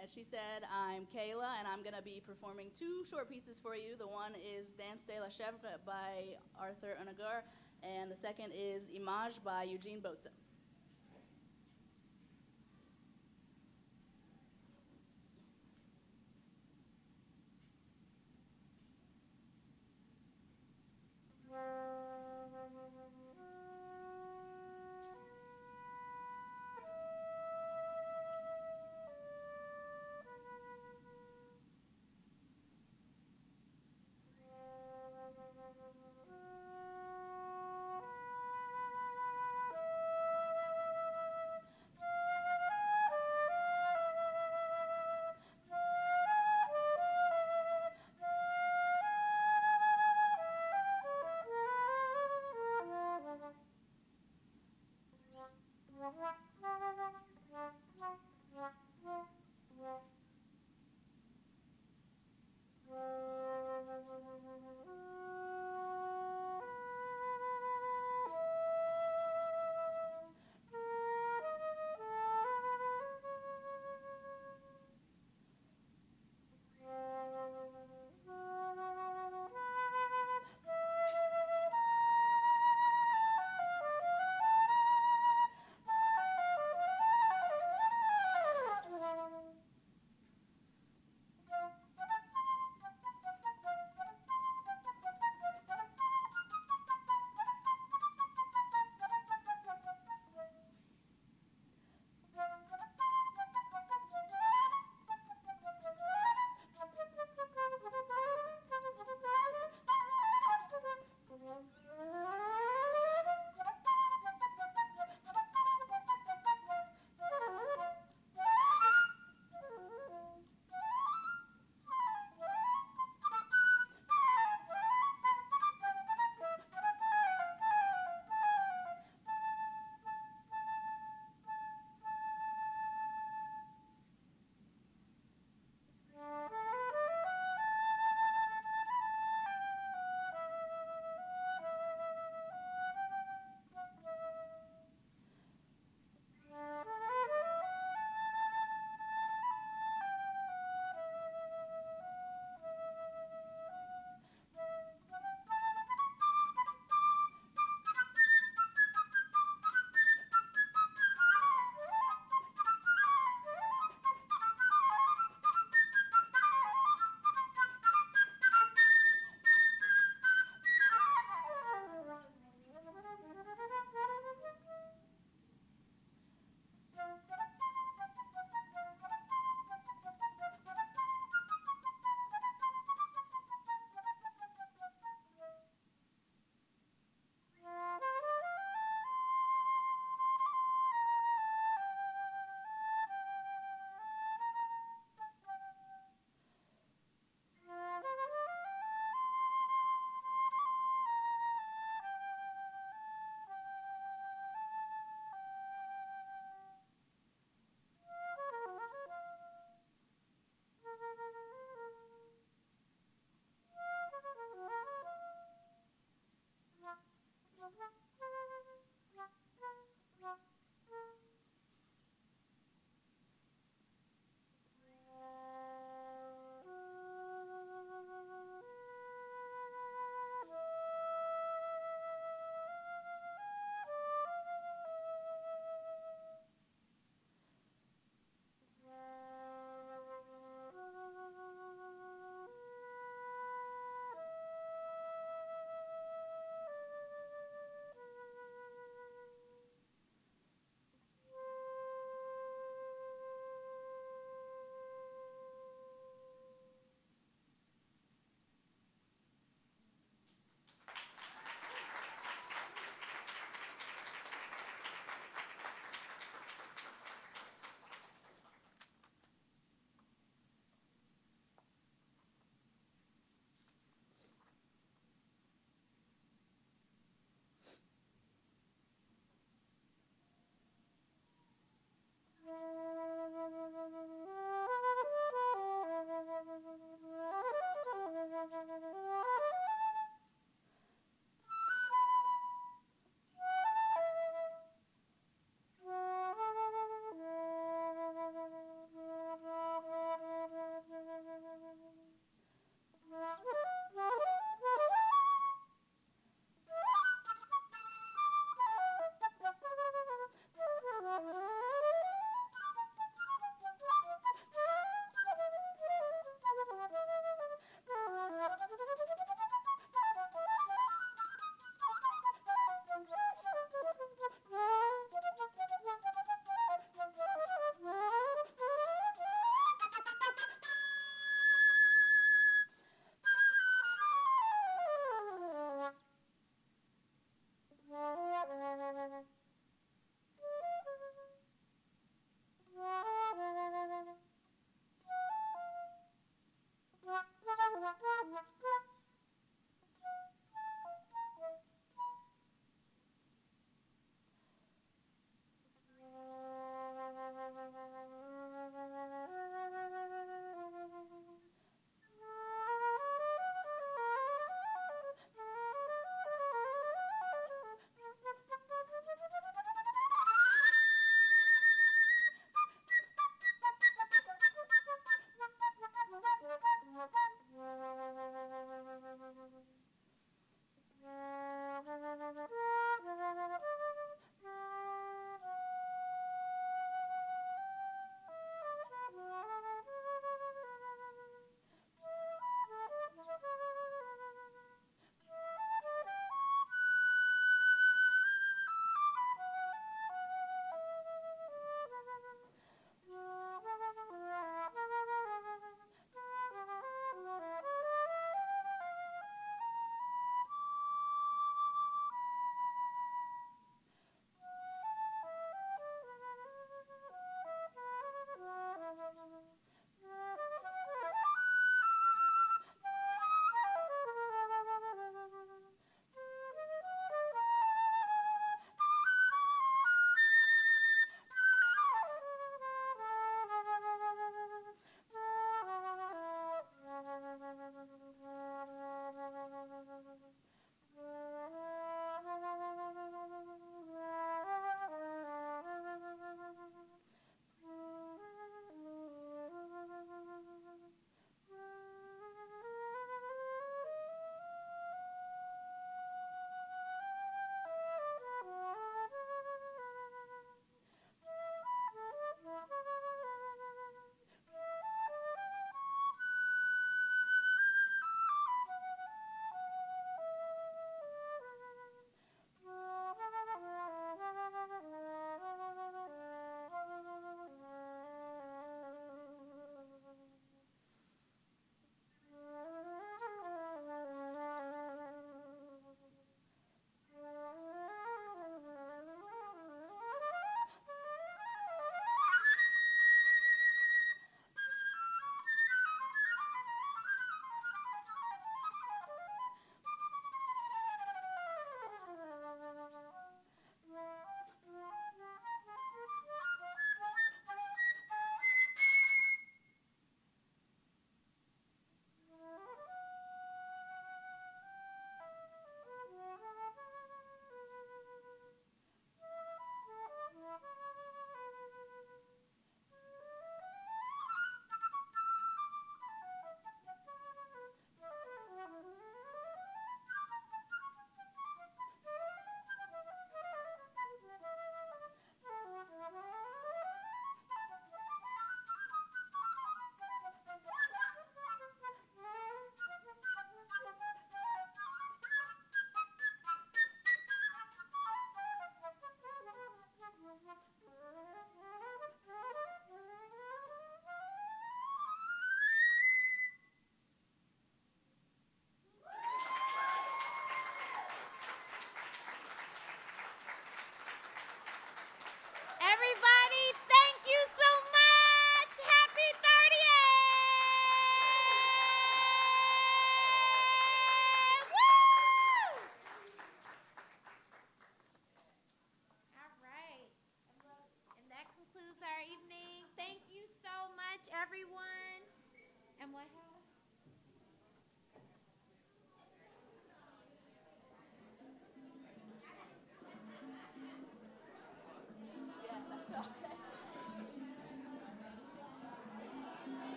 As she said, I'm Kaila, and I'm going to be performing two short pieces for you. The one is Danse de la Chèvre by Arthur Honegger, and the second is Image by Eugene Boza.